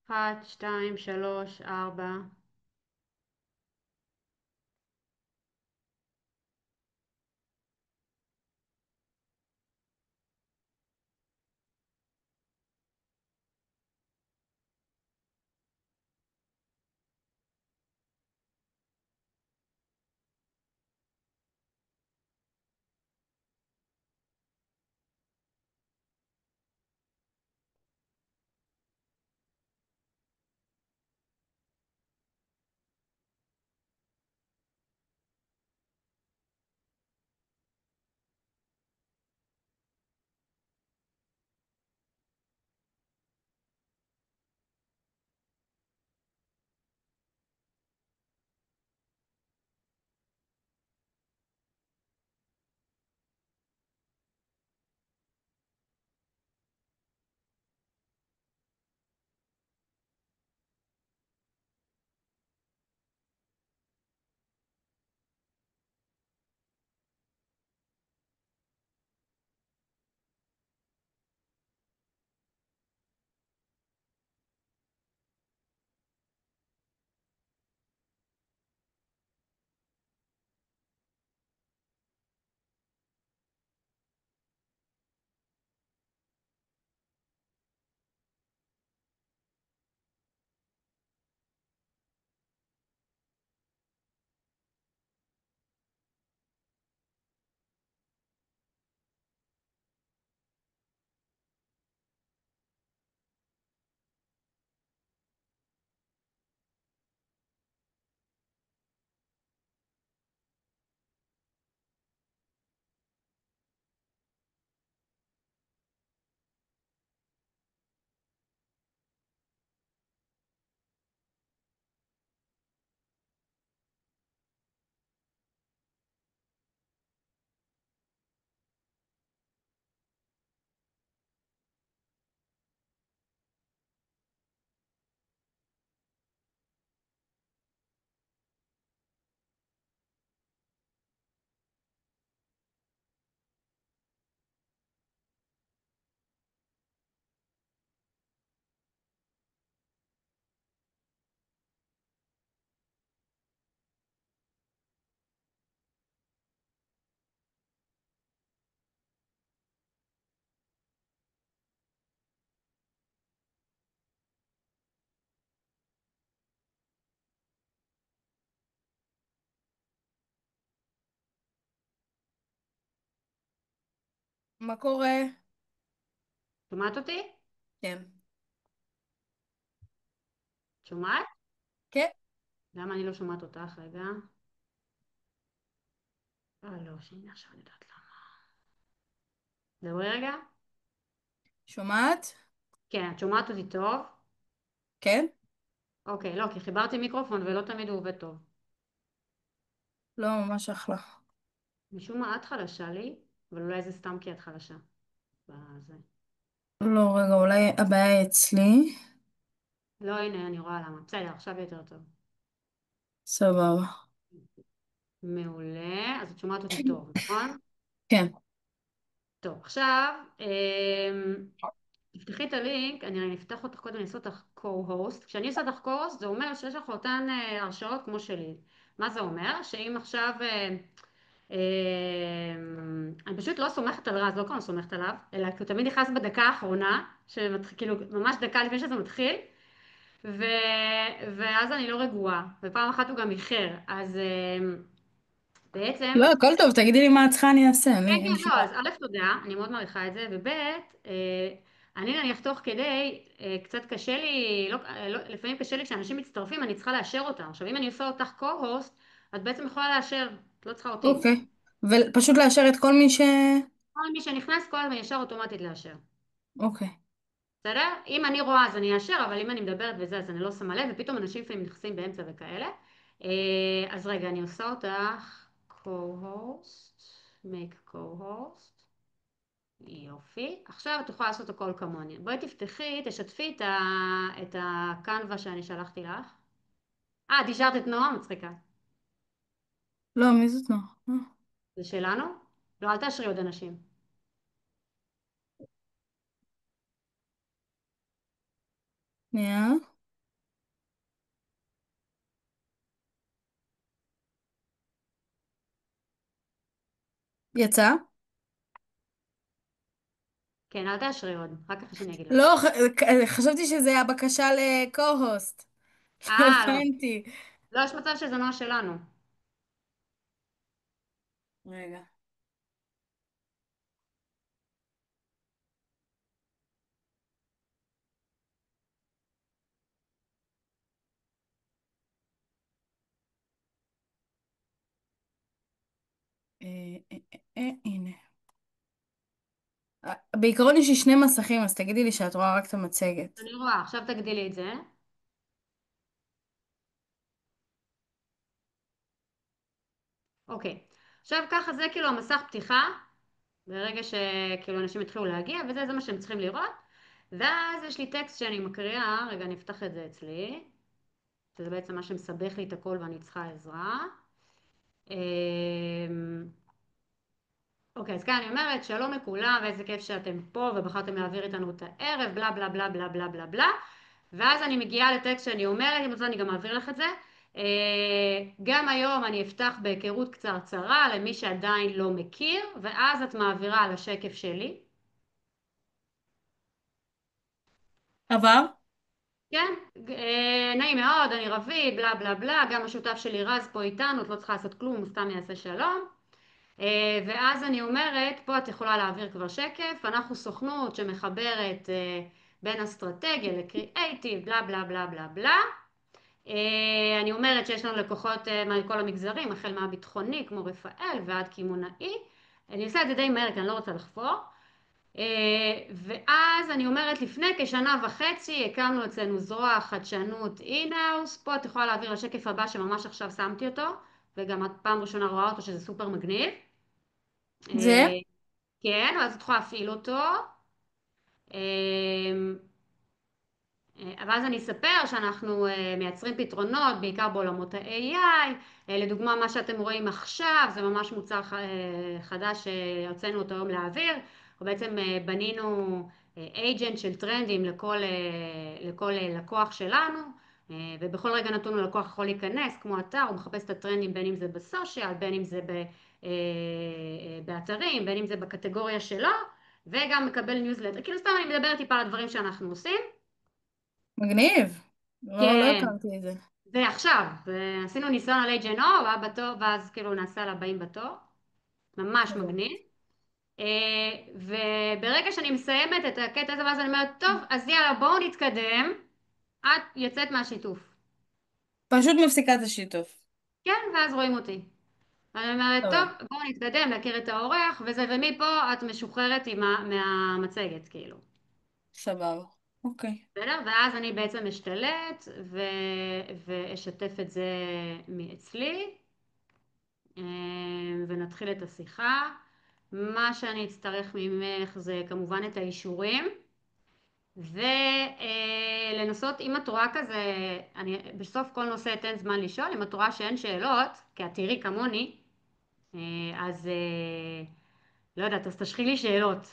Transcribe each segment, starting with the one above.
אחת, שתיים, שלוש, ארבע. מה קורה? שומעת אותי? כן. שומעת? כן. למה אני לא שומעת אותך? רגע. לא, שהנה עכשיו אני יודעת למה. דברי רגע. שומעת? כן, את שומעת אותי טוב? כן. אוקיי, לא, כי חיברתי מיקרופון ולא תמיד הוא עובד טוב. לא, ממש אחלה. משום מה את חלשה לי, אבל אולי זה סתם כי את חלשה. בזה. לא, רגע, אולי הבעיה היא אצלי. לא, הנה, אני רואה למה. בסדר, עכשיו יותר טוב. סבבה. מעולה. אז את שומעת אותי טוב, נכון? כן. טוב, עכשיו, תפתחי את הלינק, אני אפתח אותך קודם, אני אעשה אותך co-host. כשאני עושה אותך co-host זה אומר שיש לך אותן הרשאות כמו שלי. מה זה אומר? שאם עכשיו, אה, אני פשוט לא סומכת על רז, לא כמה סומכת עליו, אלא כי הוא תמיד נכנס בדקה האחרונה, כאילו ממש דקה לפני שזה מתחיל, ו... ואז אני לא רגועה, ופעם אחת הוא גם איחר, אז בעצם לא, הכל טוב, תגידי לי מה את צריכה, אני אעשה, כן, אין לי כן, שום לא, בעיה. אז א', תודה, אני מאוד מעריכה את זה, וב', אני נניח תוך כדי, קצת קשה לי, לפעמים קשה לי כשאנשים מצטרפים, אני צריכה לאשר אותם. עכשיו, אם אני עושה אותך co-host, את בעצם יכולה לאשר, את לא צריכה אותי. אוקיי. ופשוט לאשר את כל מי ש... כל מי שנכנס, כל הזמן ישר אוטומטית לאשר. אוקיי. בסדר? אם אני רואה אז אני אאשר, אבל אם אני מדברת וזה אז אני לא שמה לב, ופתאום אנשים לפעמים נכנסים באמצע וכאלה. אז רגע, אני עושה אותך co-host, make co-host. יופי. עכשיו את יכולה לעשות הכל כמוני. בואי תפתחי, תשתפי את הקנווה שאני שלחתי לך. את השארת את נועה? מצחיקה. לא, מי זאת נועה? זה שלנו? לא, אל תאשרי עוד אנשים. שנייה. יצא? כן, אל תאשרי עוד, רק אחרי שאני אגיד לך. לא, חשבתי שזה הבקשה לקו-הוסט. לא לא. הבנתי. לא, יש מצב שזה נועה שלנו. רגע. הנה. בעיקרון יש לי שני מסכים, אז תגידי לי שאת רואה רק את המצגת. אני רואה, עכשיו תגדילי את זה. אוקיי. עכשיו ככה זה כאילו המסך פתיחה, ברגע שכאילו אנשים התחילו להגיע, וזה מה שהם צריכים לראות. ואז יש לי טקסט שאני מקריאה, רגע אני אפתח את זה אצלי, שזה בעצם מה שמסבך לי את הכל ואני צריכה עזרה. אמ, אוקיי, אז כאן אני אומרת, שלום לכולם, ואיזה כיף שאתם פה, ובחרתם להעביר איתנו את הערב, בלה בלה בלה בלה בלה בלה בלה. ואז אני מגיעה לטקסט שאני אומרת, אם רוצה אני גם אעביר לך את זה. גם היום אני אפתח בהיכרות קצרצרה למי שעדיין לא מכיר, ואז את מעבירה על השקף שלי. עבר? כן, נעים מאוד, אני רביד, בלה בלה בלה, גם השותף שלי רז פה איתנו, את לא צריכה לעשות כלום, הוא סתם יעשה שלום. ואז אני אומרת, פה את יכולה להעביר כבר שקף, אנחנו סוכנות שמחברת בין אסטרטגיה לקריאייטיב, בלה בלה בלה בלה בלה. אני אומרת שיש לנו לקוחות מכל המגזרים, החל מהביטחוני כמו רפאל ועד קמעונאי. אני עושה את זה די מהר כי אני לא רוצה לחפור. ואז אני אומרת, לפני כשנה וחצי הקמנו אצלנו זרוע חדשנות אינהאוס. פה את יכולה להעביר לשקף הבא שממש עכשיו שמתי אותו, וגם את פעם ראשונה רואה אותו שזה סופר מגניב. זה? אה, כן, ואז את יכולה להפעיל אותו. ואז אני אספר שאנחנו מייצרים פתרונות בעיקר בעולמות ה-AI. לדוגמה מה שאתם רואים עכשיו זה ממש מוצר חדש שהוצאנו אותו היום לאוויר. אנחנו בעצם בנינו agent של טרנדים לכל לקוח שלנו, ובכל רגע נתון הלקוח יכול להיכנס כמו אתר, הוא מחפש את הטרנדים בין אם זה בסושיאל, בין אם זה באתרים, בין אם זה בקטגוריה שלו, וגם מקבל ניוזלטר. כאילו סתם אני מדברת טיפה על הדברים שאנחנו עושים. מגניב. לא כן, הכרתי את זה. זה עכשיו, עשינו ניסיון על HNO, והיה בתור, ואז כאילו נעשה על הבאים בתור, ממש מגניב. אה, וברגע שאני מסיימת את הקטע הזה, ואז אני אומרת, טוב, אז יאללה, בואו נתקדם, את יוצאת מהשיתוף. פשוט מפסיקה את השיתוף. כן, ואז רואים אותי. אני אומרת, טוב, סבבה. בואו נתקדם, להכיר את האורח, וזה, ומפה את משוחררת מהמצגת, כאילו. סבבה. אוקיי. בסדר? ואז אני בעצם אשתלט ואשתף את זה מאצלי. ונתחיל את השיחה. מה שאני אצטרך ממך זה כמובן את האישורים, ולנסות, אם את רואה כזה, אני בסוף כל נושא אתן זמן לשאול, אם את רואה שאין שאלות, כי את תראי כמוני, אז לא יודעת, אז תשחילי לי שאלות.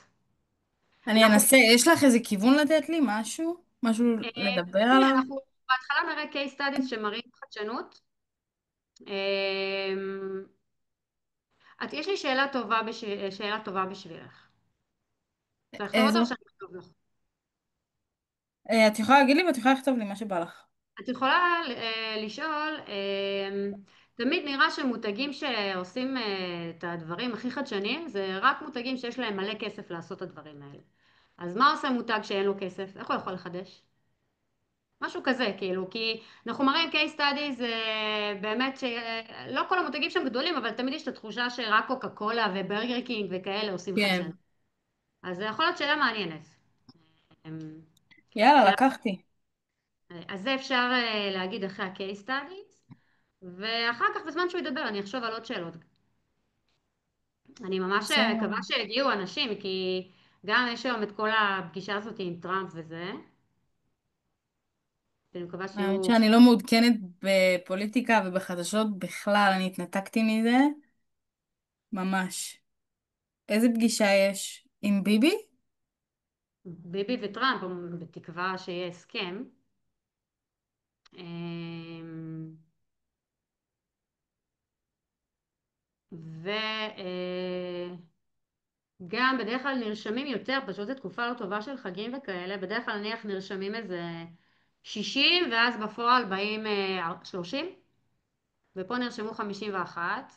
אני אנחנו, אנסה, יש לך איזה כיוון לתת לי? משהו? משהו לדבר תראי, עליו? אנחנו בהתחלה נראה case studies שמראים חדשנות. יש לי שאלה טובה בשבילך. רוצה לכתוב אותה או איזו? שאני אכתוב לך? את יכולה להגיד לי ואת יכולה לכתוב לי מה שבא לך. את יכולה לשאול, תמיד נראה שמותגים שעושים את הדברים הכי חדשניים זה רק מותגים שיש להם מלא כסף לעשות את הדברים האלה. אז מה עושה מותג שאין לו כסף? איך הוא יכול לחדש? משהו כזה, כאילו, כי אנחנו מראים case studies, באמת שלא כל המותגים שם גדולים, אבל תמיד יש את התחושה שרק קוקה קולה וברגר קינג וכאלה עושים כן. חדשנות. אז זה יכול להיות שאלה מעניינת. אמ, יאללה, שאלה, לקחתי. אז זה אפשר להגיד אחרי ה-case studies. ואחר כך בזמן שהוא ידבר אני אחשוב על עוד שאלות. אני ממש בסדר. מקווה שיגיעו אנשים כי גם יש היום את כל הפגישה הזאת עם טראמפ וזה, אני מקווה האמת שיהיו... שאני לא מעודכנת בפוליטיקה ובחדשות בכלל, אני התנתקתי מזה. ממש. איזה פגישה יש? עם ביבי? ביבי וטראמפ, בתקווה שיהיה הסכם. אמ, וגם בדרך כלל נרשמים יותר, פשוט זו תקופה לא טובה של חגים וכאלה, בדרך כלל נניח נרשמים איזה 60 ואז בפועל באים 30, ופה נרשמו 51,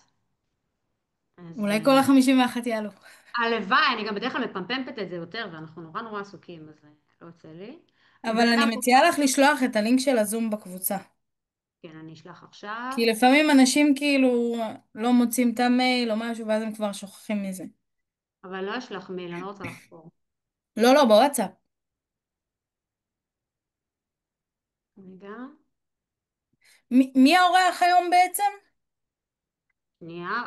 אז אולי כל ה-51 יעלו. הלוואי, אני גם בדרך כלל מפמפמת את זה יותר, ואנחנו נורא נורא עסוקים, אז לא יוצא לי. אבל בן אני אדם פה, מציעה לך לשלוח את הלינק של הזום בקבוצה. כן, אני אשלח עכשיו. כי לפעמים אנשים כאילו לא מוצאים את המייל או משהו, ואז הם כבר שוכחים מזה. אבל לא אשלח מייל, אני לא רוצה לחקור. לא, לא, בוואטסאפ. רגע, מי האורח היום בעצם? שנייה,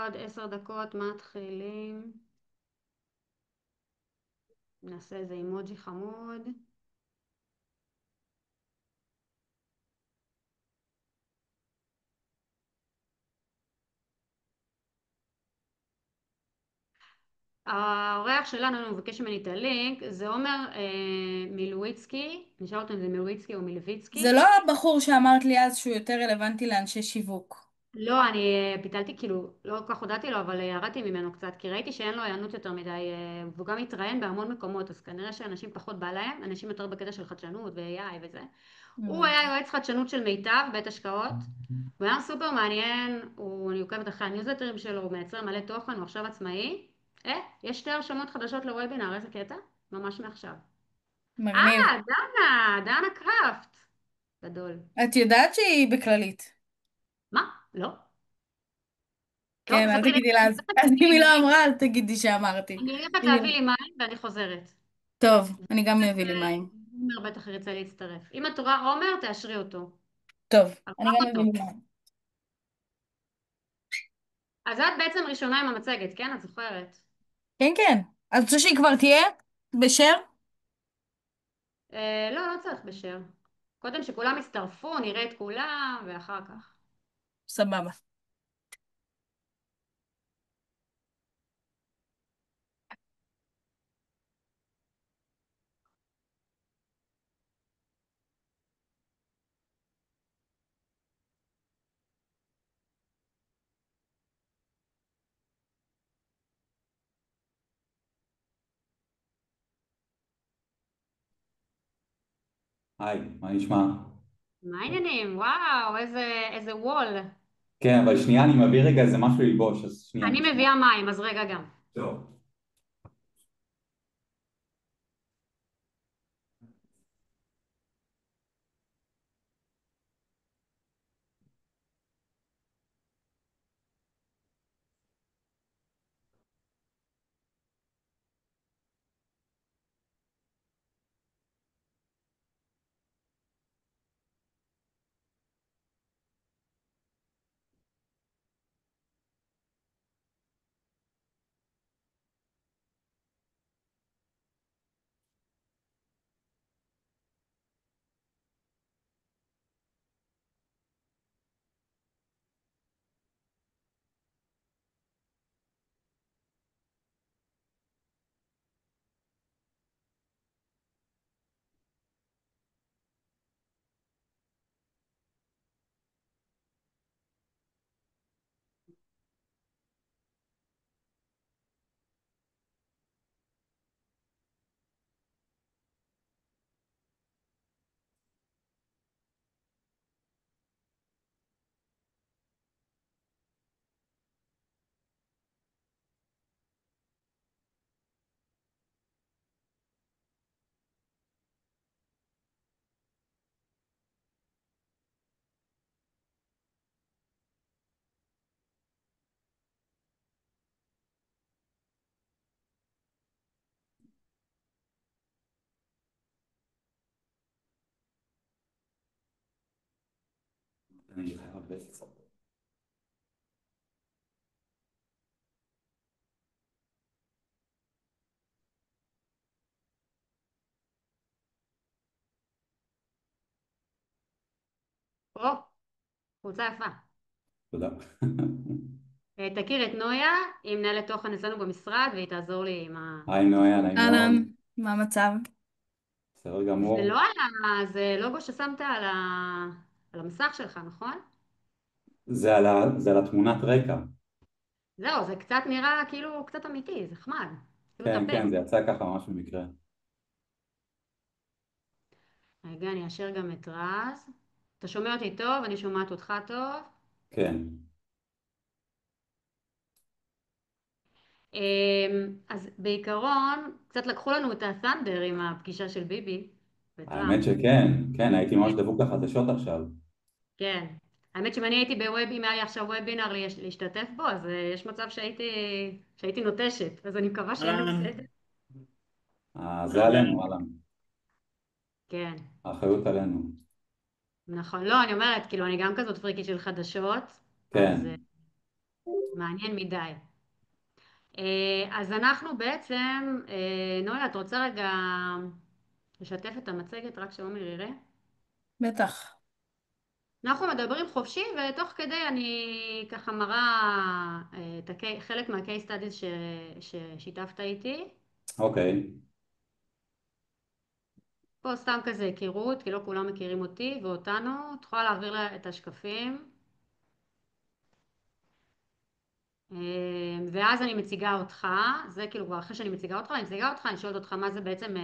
עוד 10 דקות מתחילים. נעשה איזה אימוג'י חמוד. האורח שלנו, אני מבקש ממני את הלינק, זה עומר מילואיצקי, נשאל אותו אם זה מילואיצקי או זה מלביצקי. לא הבחור שאמרת לי אז שהוא יותר רלוונטי לאנשי שיווק. לא, אני ביטלתי, כאילו, לא כל כך הודעתי לו, אבל ירדתי ממנו קצת, כי ראיתי שאין לו היענות יותר מדי, והוא גם מתראיין בהמון מקומות, אז כנראה שאנשים פחות בא להם, אנשים יותר בקטע של חדשנות ו-AI וזה. הוא היה הבנתי. יועץ חדשנות של מיטב, בית השקעות, הוא היה סופר מעניין, אני עוקבת אחרי הניוזלטרים שלו, הוא מייצר מלא תוכן, הוא עכשיו עצמאי. יש 2 הרשמות חדשות לוובינר, איזה קטע? ממש מעכשיו. מגניב. דנה קראפט. גדול. את יודעת שהיא בכללית. מה? לא? לא, כן, אל תספרי לי. תגידי לה אני אז. הולכת אז להביא אם לי היא לא מים, אמרה, אל תגידי שאמרתי. אני הולכת אם היא להביא לא- לי מים ואני חוזרת. טוב, אני גם אביא לי מים. עומר בטח ירצה להצטרף. אם את רואה עומר, תאשרי אותו. טוב, אני עברת גם אביא אותו. לי מים. אז את בעצם ראשונה עם המצגת, כן? את זוכרת? כן, כן. את רוצה שהיא כבר תהיה? בשם? לא, לא צריך בשם. קודם שכולם יצטרפו, נראה את כולם, ואחר כך. סבבה. היי, מה נשמע? מה העניינים? וואו, איזה וול. כן, אבל שנייה, אני מביא רגע איזה משהו ללבוש, אז שנייה. אני מביאה מים, אז רגע גם. טוב. אני חייב לצאת. או, חולצה יפה. תודה. תכיר את נויה, היא מנהלת תוכן אצלנו במשרד, והיא תעזור לי עם ה... היי נויה, נעים מאוד. אהלן, מה המצב? בסדר זה גמור. לא זה לוגו ששמת על המסך שלך, נכון? זה על התמונת רקע. זהו, זה קצת נראה כאילו קצת אמיתי, זה נחמד. אפילו את כן, כן, הפייס. זה יצא ככה ממש במקרה. רגע, אני אאשר גם את רז. אתה שומע אותי טוב, אני שומעת אותך טוב. כן. אז בעיקרון, קצת לקחו לנו את הת'אנדר עם הפגישה של ביבי וטראמפ. האמת שכן, כן, הייתי ממש דבוק לחדשות עכשיו. כן. האמת שאם אני הייתי בווב, אם היה לי עכשיו וובינר להשתתף בו, אז יש מצב שהייתי נוטשת, אז אני מקווה שיהיה אהלן. בסדר. זה עלינו, הלאה. כן, האחריות עלינו. נכון. לא, אני אומרת, כאילו, אני גם כזאת פריקית של חדשות, אז כן, מעניין מדי. אז אנחנו בעצם, נויה, את רוצה רגע לשתף את המצגת רק שעומר יראה? בטח. אנחנו מדברים חופשי, ותוך כדי אני ככה מראה חלק מה-case studies ששיתפת איתי. אוקיי. פה סתם כזה היכרות, כי לא כולם מכירים אותי ואותנו. את יכולה להעביר לה את השקפים. ואז אני מציגה אותך, זה כאילו כבר אחרי שאני מציגה אותך, אני מציגה אותך, אני שואלת אותך מה זה בעצם,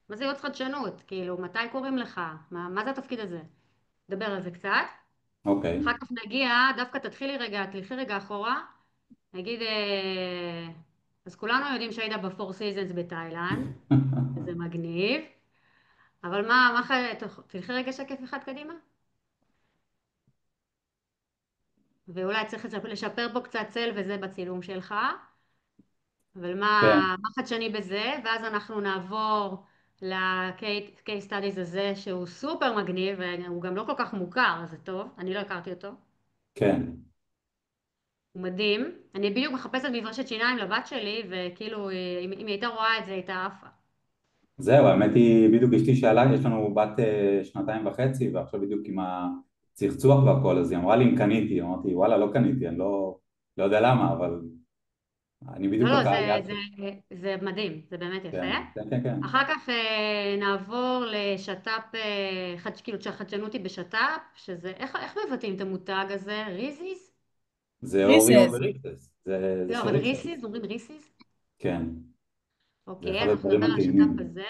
מה זה יועץ חדשנות? כאילו, מתי קוראים לך? מה זה התפקיד הזה? נדבר על זה קצת. אוקיי. אחר כך נגיע, דווקא תלכי רגע אחורה. נגיד, אז כולנו יודעים שהיית ב-Four Seasons בתאילנד, וזה מגניב. אבל תלכי רגע שקף אחד קדימה. ואולי צריך לשפר פה קצת צל וזה בצילום שלך. אבל כן, מה חדשני בזה? ואז אנחנו נעבור ל-case studies הזה שהוא סופר מגניב, והוא גם לא כל כך מוכר, אז זה טוב, אני לא הכרתי אותו. כן. הוא מדהים. אני בדיוק מחפשת מברשת שיניים לבת שלי, וכאילו, אם היא הייתה רואה את זה, היא הייתה עפה. זהו, האמת היא, בדיוק אשתי שאלה, יש לנו בת 2.5, ועכשיו בדיוק עם הצחצוח והכל, אז היא אמרה לי אם קניתי, אמרתי וואלה לא קניתי, אני לא יודע למה, אבל אני בדיוק לא, בקהל יעד זה, שלו. זה מדהים, זה באמת יפה. כן, כן, כן, כן. אחר כך נעבור לשת"פ, כאילו שהחדשנות היא בשת"פ, שזה, איך מבטאים את המותג הזה? ריזיס? זה אוריו ריסס. וריסס, זה לא, של אבל ריסס. ריסיס, אומרים ריסיס? כן, זה אוקיי, אחד אז אנחנו הדברים נדבר על השת"פ הטעימים. הזה.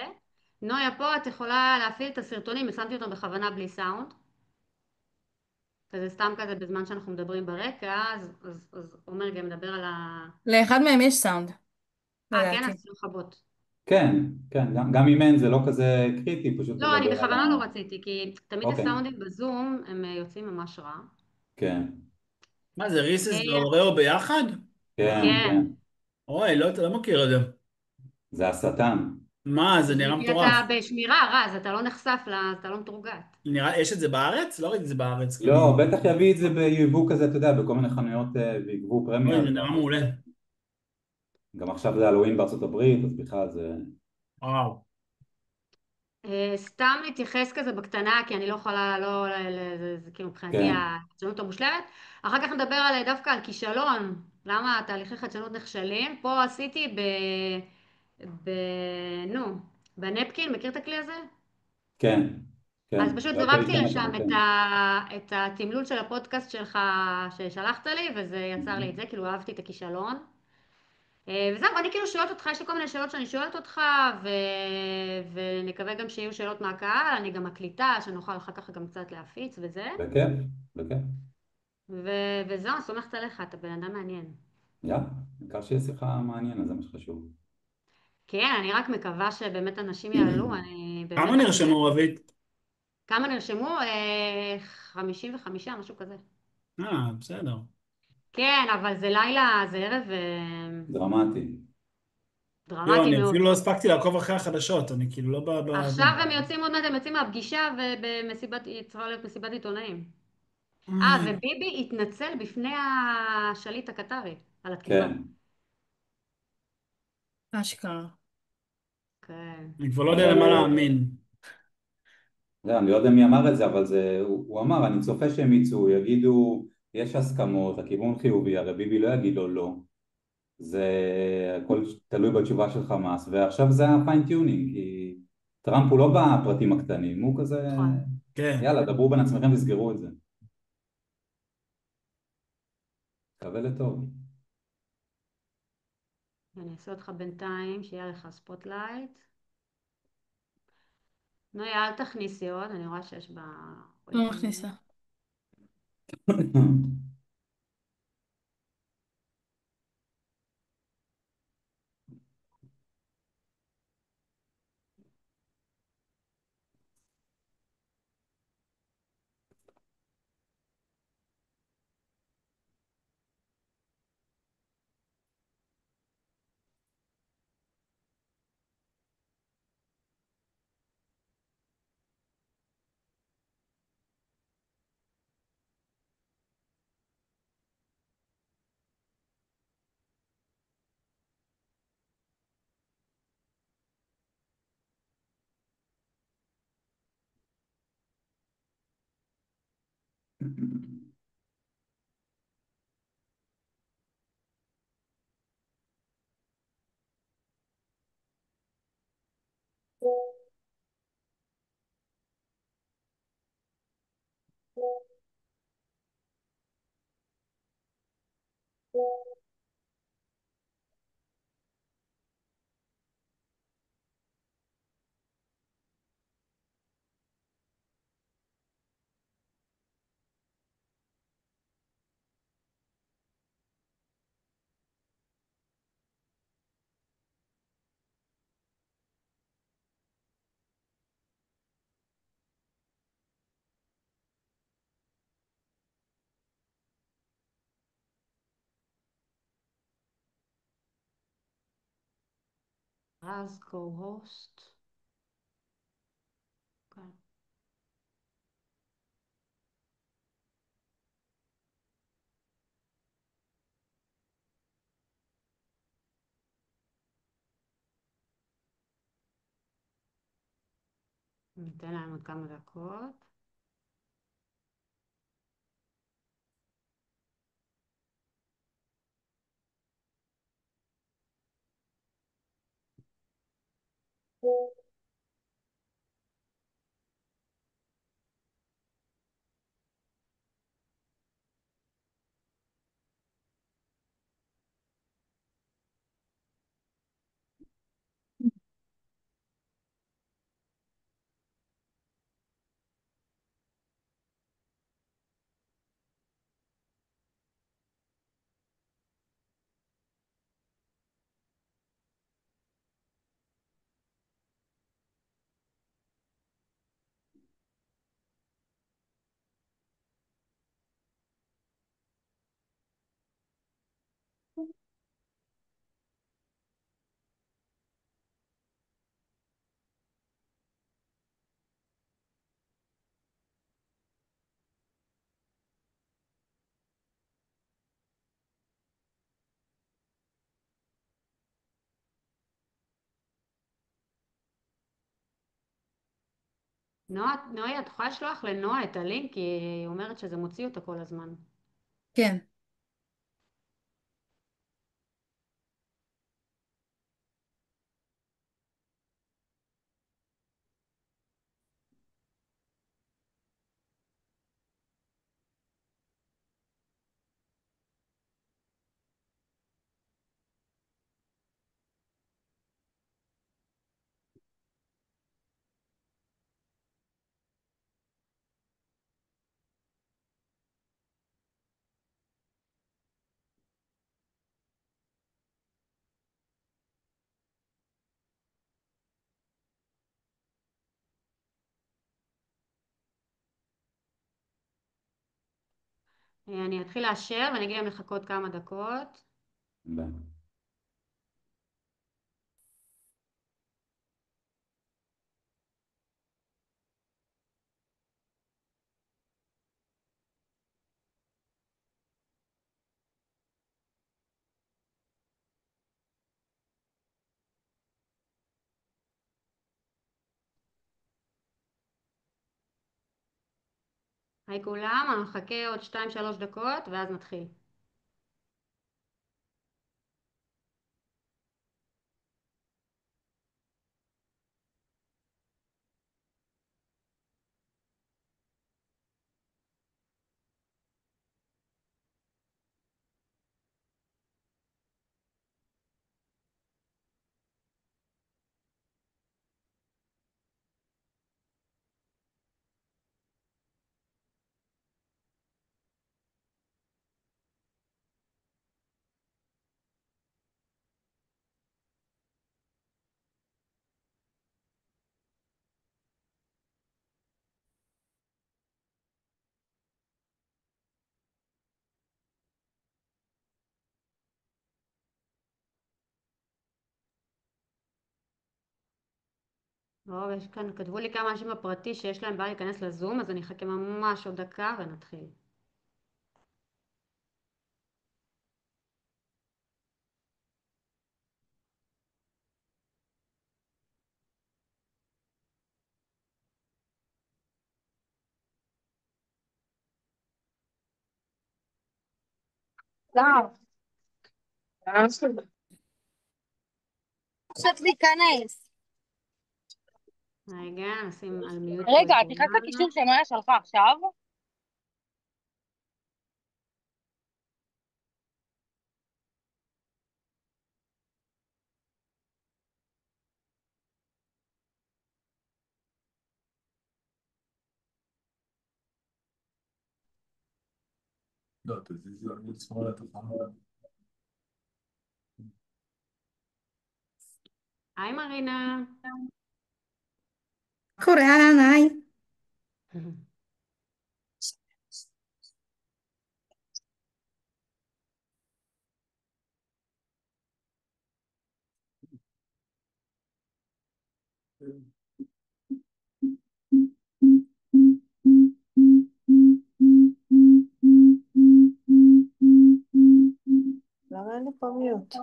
נויה, פה את יכולה להפעיל את הסרטונים, שמתי אותם בכוונה בלי סאונד. כזה סתם כזה בזמן שאנחנו מדברים ברקע, אז עומר גם מדבר על ה... לאחד מהם יש סאונד, כן, אז לדעתי. צריך לכבות. כן, כן, גם אם אין זה לא כזה קריטי, פשוט לא, אני לדבר על בכוונה לא רציתי, כי תמיד אוקיי, הסאונדים בזום הם יוצאים ממש רע. כן, מה זה, ריסס אה, ואוראו ביחד? כן, כן, כן, אוי, לא מכיר את זה. זה השטן. מה, זה זה נראה כי אתה מטורף. בשמירה, רז, אתה לא נחשף אתה לא מתורגת. יש את זה בארץ? לא ראיתי את זה בארץ, לא, כאילו. בטח יביא את זה ביבוא כזה, אתה יודע, בכל מיני חנויות ויגבו אוי, פרמיה, זה נראה מעולה. גם עכשיו זה הלואוין בארצות הברית, אז בכלל זה... וואו. סתם להתייחס כזה בקטנה, כי אני לא יכולה, זה כאילו מבחינתי כן, החדשנות המושלמת. אחר כך נדבר דווקא על כישלון, למה תהליכי חדשנות נכשלים. פה עשיתי ב... נו, בנפקין, מכיר את הכלי הזה? כן, כן, אז פשוט לא יכול זרקתי להשתמש, לשם אבל כן. את התמלול של הפודקאסט שלך ששלחת לי, וזה יצר לי את זה, כאילו אהבתי את הכישלון. וזהו, אני כאילו שואלת אותך, יש לי כל מיני שאלות שאני שואלת אותך, ו... ונקווה גם שיהיו שאלות מהקהל, אני גם מקליטה, שנוכל אחר כך גם קצת להפיץ וזה. בכיף, בכיף. וזהו, אני סומכת עליך, אתה בן אדם מעניין. יאללה, העיקר שיהיה שיחה מעניינת, זה מה שחשוב. כן, אני רק מקווה שבאמת אנשים יעלו, אני כמה באמת נרשמו, ארצה. רבית? כמה נרשמו? 55, משהו כזה. בסדר. כן, אבל זה לילה, זה ערב דרמטי. יו, דרמטי אני מאוד. אפילו לא הספקתי לעקוב אחרי החדשות, אני כאילו לא זה. עכשיו הם יוצאים עוד מעט, הם יוצאים מהפגישה צריכה להיות מסיבת עיתונאים. וביבי התנצל בפני השליט הקטרי על התקיפה. כן, אשכרה. כן. אני כבר לא יודע אבל למה להאמין. אני לא יודע מי אמר את זה, אבל הוא אמר, אני צופה שהם יצאו, יגידו, יש הסכמות, הכיוון חיובי, הרי ביבי לא יגיד לו לא. זה הכל תלוי בתשובה של חמאס, ועכשיו זה הפיינטיונינג, כי טראמפ הוא לא בפרטים הקטנים, הוא כזה, נכון. כן. יאללה, דברו בין עצמכם וסגרו את זה. מקווה לטוב. אני אעשה אותך בינתיים, שיהיה לך ספוטלייט. נויה, אל תכניסי עוד, אני רואה שיש בה... לא מכניסה. אז co-host. כן. ניתן להם עוד כמה דקות. נויה, את יכולה לשלוח לנועה את הלינק, כי היא אומרת שזה מוציא אותה כל הזמן. כן. אני אתחיל לאשר ואני אגיד להם לחכות כמה דקות. היי כולם, אני מחכה עוד 2-3 דקות ואז נתחיל. לא, יש כאן, כתבו לי כמה אנשים בפרטי שיש להם בעיה להיכנס לזום, אז אני אחכה ממש עוד דקה ונתחיל. עכשיו להיכנס. רגע, נשים על מיוט פה רגע, את את נכנסת רונה. לקישור שמאיה שלך עכשיו? היי מרינה. קורה, אהלן, היי. למה אין לי פה מיוט?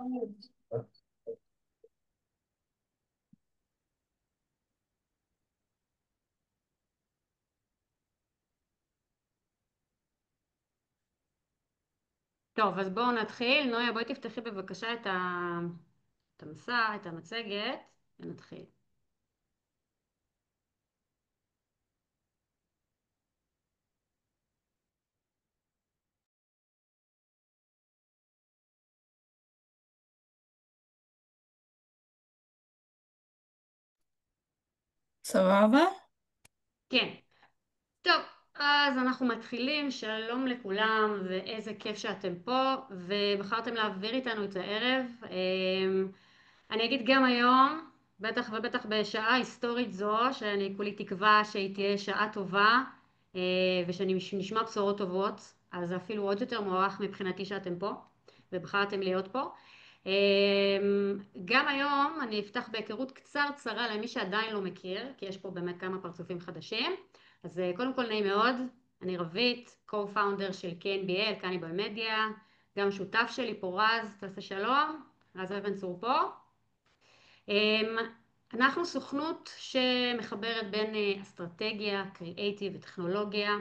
טוב, אז בואו נתחיל. נויה, בואי תפתחי בבקשה את המסע, את המצגת, ונתחיל. סבבה? כן. טוב, אז אנחנו מתחילים. שלום לכולם, ואיזה כיף שאתם פה, ובחרתם להעביר איתנו את הערב. אני אגיד גם היום, בטח ובטח בשעה היסטורית זו, שאני כולי תקווה שהיא תהיה שעה טובה, ושנשמע בשורות טובות, אז זה אפילו עוד יותר מוערך מבחינתי שאתם פה, ובחרתם להיות פה. גם היום אני אפתח בהיכרות קצרה למי שעדיין לא מכיר, כי יש פה באמת כמה פרצופים חדשים. אז קודם כל נעים מאוד, אני רבית, co-founder של KNBL, קניבל מדיה, גם שותף שלי פה רז, תעשה שלום, רז אבן צור פה. אנחנו סוכנות שמחברת בין אסטרטגיה, קריאייטיב וטכנולוגיה.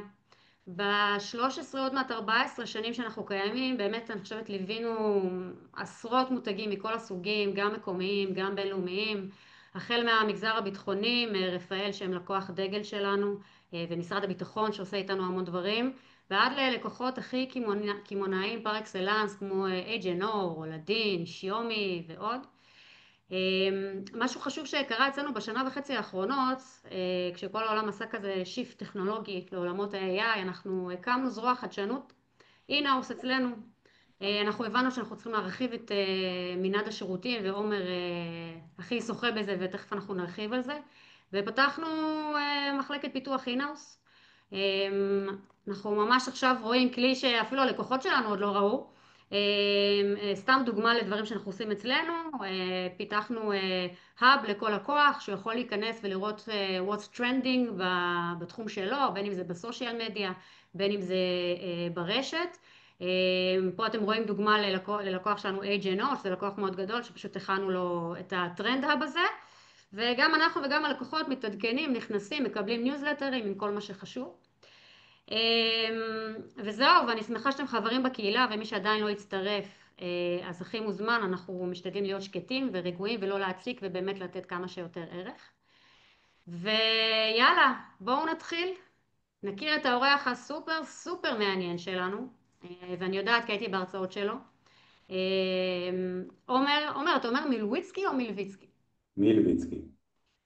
ב-13 עוד מעט 14 שנים שאנחנו קיימים, באמת אני חושבת ליווינו עשרות מותגים מכל הסוגים, גם מקומיים, גם בינלאומיים, החל מהמגזר הביטחוני, רפאל שהם לקוח דגל שלנו, ומשרד הביטחון שעושה איתנו המון דברים, ועד ללקוחות הכי קמעונאיים פר אקסלנס כמו H&O, לדין, שיומי ועוד. משהו חשוב שקרה אצלנו בשנה וחצי האחרונות, כשכל העולם עשה כזה שיפט טכנולוגי לעולמות ה-AI, אנחנו הקמנו זרוע חדשנות אין-האוס אצלנו. אנחנו הבנו שאנחנו צריכים להרחיב את מנעד השירותים, ועומר הכי שוחה בזה ותכף אנחנו נרחיב על זה, ופתחנו מחלקת פיתוח אין-האוס. אנחנו ממש עכשיו רואים כלי שאפילו הלקוחות שלנו עוד לא ראו. סתם דוגמה לדברים שאנחנו עושים אצלנו, פיתחנו האב לכל לקוח שיכול להיכנס ולראות what's trending בתחום שלו, בין אם זה בסושיאל מדיה, בין אם זה ברשת. פה אתם רואים דוגמה ללקוח שלנו H&O, זה לקוח מאוד גדול שפשוט הכנו לו את הטרנד האב הזה, וגם אנחנו וגם הלקוחות מתעדכנים, נכנסים, מקבלים ניוזלטרים עם כל מה שחשוב. וזהו, ואני שמחה שאתם חברים בקהילה, ומי שעדיין לא יצטרף אז הכי מוזמן. אנחנו משתדלים להיות שקטים ורגועים ולא להציק, ובאמת לתת כמה שיותר ערך. ויאללה, בואו נתחיל. נכיר את האורח הסופר סופר מעניין שלנו, ואני יודעת כי הייתי בהרצאות שלו. עומר, אתה אומר מילוויצקי או מילביצקי? מילביצקי.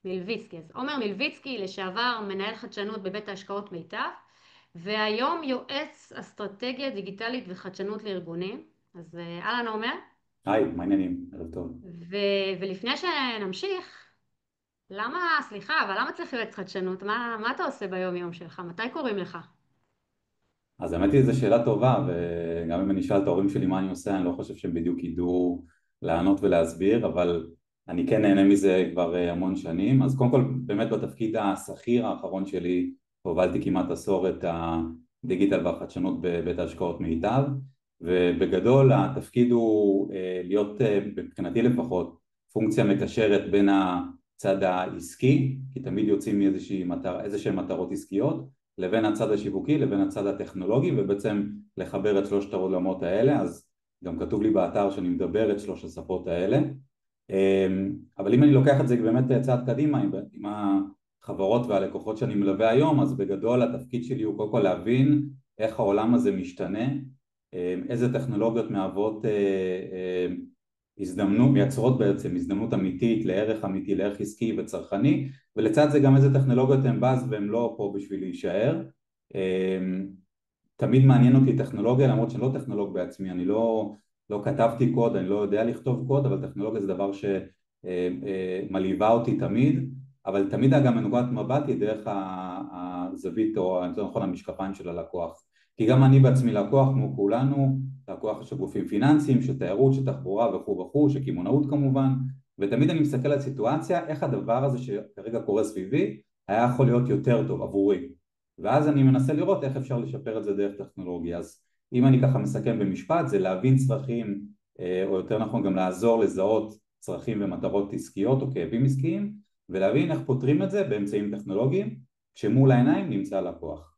מילביצקי. אז עומר מילביצקי, לשעבר מנהל חדשנות בבית ההשקעות מיטב, והיום יועץ אסטרטגיה דיגיטלית וחדשנות לארגונים. אז אהלן עומר. היי, מה העניינים? ערב טוב. ולפני שנמשיך, סליחה, אבל למה צריך יועץ חדשנות? מה אתה עושה ביום יום שלך? מתי קוראים לך? אז האמת היא זו שאלה טובה, וגם אם אני אשאל את ההורים שלי מה אני עושה, אני לא חושב שהם בדיוק ידעו לענות ולהסביר, אבל אני כן נהנה מזה כבר המון שנים. אז קודם כל באמת בתפקיד השכיר האחרון שלי הובלתי כמעט עשור את הדיגיטל והחדשנות בבית ההשקעות מיטב, ובגדול התפקיד הוא להיות מבחינתי לפחות פונקציה מקשרת בין הצד העסקי, כי תמיד יוצאים איזשהם מטרות עסקיות, לבין הצד השיווקי, לבין הצד הטכנולוגי, ובעצם לחבר את שלושת העולמות האלה. אז גם כתוב לי באתר שאני מדבר את שלוש השפות האלה. אבל אם אני לוקח את זה באמת צעד קדימה עם החברות והלקוחות שאני מלווה היום, אז בגדול התפקיד שלי הוא קודם כל להבין איך העולם הזה משתנה, איזה טכנולוגיות מהוות הזדמנות, מייצרות בעצם הזדמנות אמיתית לערך אמיתי, לערך עסקי וצרכני, ולצד זה גם איזה טכנולוגיות הן באז והן לא פה בשביל להישאר. תמיד מעניין אותי טכנולוגיה, למרות שאני לא טכנולוג בעצמי, אני לא כתבתי קוד, אני לא יודע לכתוב קוד, אבל טכנולוגיה זה דבר שמלהיבה אותי תמיד, אבל תמיד גם מנקודת מבט היא דרך הזווית או יותר נכון המשקפיים של הלקוח. כי גם אני בעצמי לקוח כמו כולנו, לקוח של גופים פיננסיים, של תיירות, של תחבורה וכו', של קמעונאות כמובן, ותמיד אני מסתכל על סיטואציה, איך הדבר הזה שכרגע קורה סביבי היה יכול להיות יותר טוב עבורי, ואז אני מנסה לראות איך אפשר לשפר את זה דרך טכנולוגיה. אז אם אני ככה מסכם במשפט, זה להבין צרכים, או יותר נכון גם לעזור לזהות צרכים ומטרות עסקיות או כאבים עסקיים, ולהבין איך פותרים את זה באמצעים טכנולוגיים, כשמול העיניים נמצא לקוח.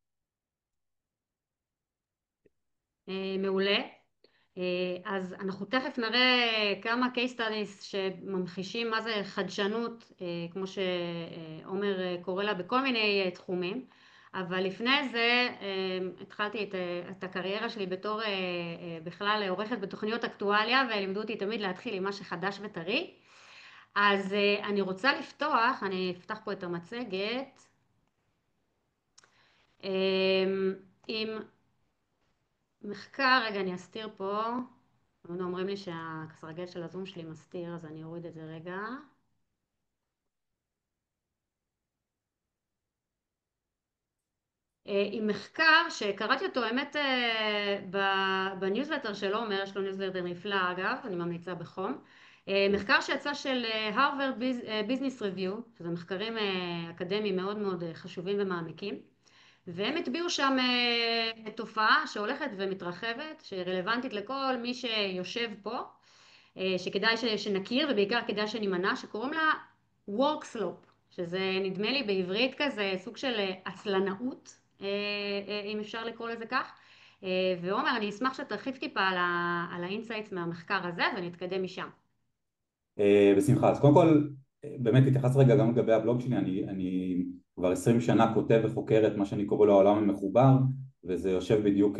מעולה. אז אנחנו תכף נראה כמה case studies שממחישים מה זה חדשנות, כמו שעומר קורא לה, בכל מיני תחומים. אבל לפני זה התחלתי את הקריירה שלי בתור בכלל עורכת בתוכניות אקטואליה, ולימדו אותי תמיד להתחיל עם מה שחדש וטרי. אז אני רוצה לפתוח, אני אפתח פה את המצגת, עם מחקר. רגע, אני אסתיר פה, אומרים לי שהסרגל של הזום שלי מסתיר, אז אני אוריד את זה רגע. עם מחקר שקראתי אותו, האמת, בניוזלטר של עומר, יש לו ניוזלטר נפלא אגב, אני ממליצה בחום. מחקר שיצא של הרווארד ביזנס ריוויו, שזה מחקרים אקדמיים מאוד מאוד חשובים ומעמיקים, והם הטביעו שם תופעה שהולכת ומתרחבת, שרלוונטית לכל מי שיושב פה, שכדאי שנכיר ובעיקר כדאי שנימנע, שקוראים לה work slope, שזה נדמה לי בעברית כזה סוג של עצלנאות, אם אפשר לקרוא לזה כך. ועומר, אני אשמח שתרחיב טיפה על האינסייטס מהמחקר הזה ונתקדם משם. בשמחה. אז קודם כל באמת התייחס רגע גם לגבי הבלוג שלי. אני כבר 20 שנה כותב וחוקר את מה שאני קורא לו העולם המחובר, וזה יושב בדיוק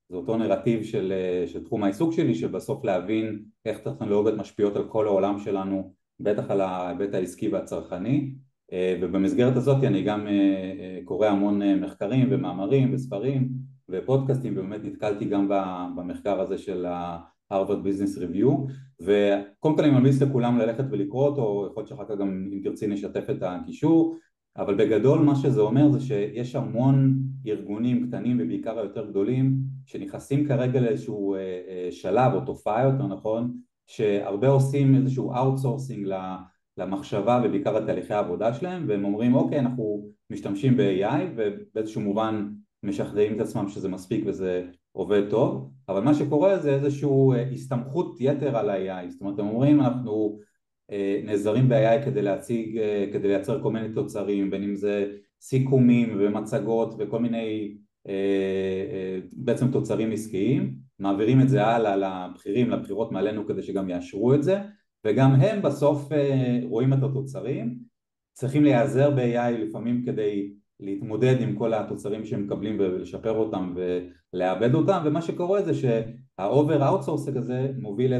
באותו נרטיב של תחום העיסוק שלי, שבסוף להבין איך טכנולוגיות משפיעות על כל העולם שלנו, בטח על ההיבט העסקי והצרכני. ובמסגרת הזאת אני גם קורא המון מחקרים ומאמרים וספרים ופודקאסטים, ובאמת נתקלתי גם במחקר הזה של הרווארד ביזנס ריוויו, וקודם כל אני ממליץ לכולם ללכת ולקרוא אותו, יכול להיות שאחר כך גם אם תרצי נשתף את הקישור. אבל בגדול מה שזה אומר זה שיש המון ארגונים קטנים ובעיקר היותר גדולים שנכנסים כרגע לאיזשהו שלב או תופעה יותר נכון, שהרבה עושים איזשהו אאוטסורסינג למחשבה ובעיקר לתהליכי העבודה שלהם, והם אומרים אוקיי, אנחנו משתמשים ב-AI ובאיזשהו מובן משכנעים את עצמם שזה מספיק וזה עובד טוב, אבל מה שקורה זה איזשהו הסתמכות יתר על ה-AI. זאת אומרת, הם אומרים אנחנו נעזרים ב-AI כדי לייצר כל מיני תוצרים, בין אם זה סיכומים ומצגות וכל מיני בעצם תוצרים עסקיים, מעבירים את זה הלאה לבחירות מעלינו כדי שגם יאשרו את זה, וגם הם בסוף רואים את התוצרים, צריכים להיעזר ב-AI לפעמים כדי להתמודד עם כל התוצרים שהם מקבלים ולשפר אותם ולעבד אותם, ומה שקורה זה שהאובר אאוטסורסינג הזה מוביל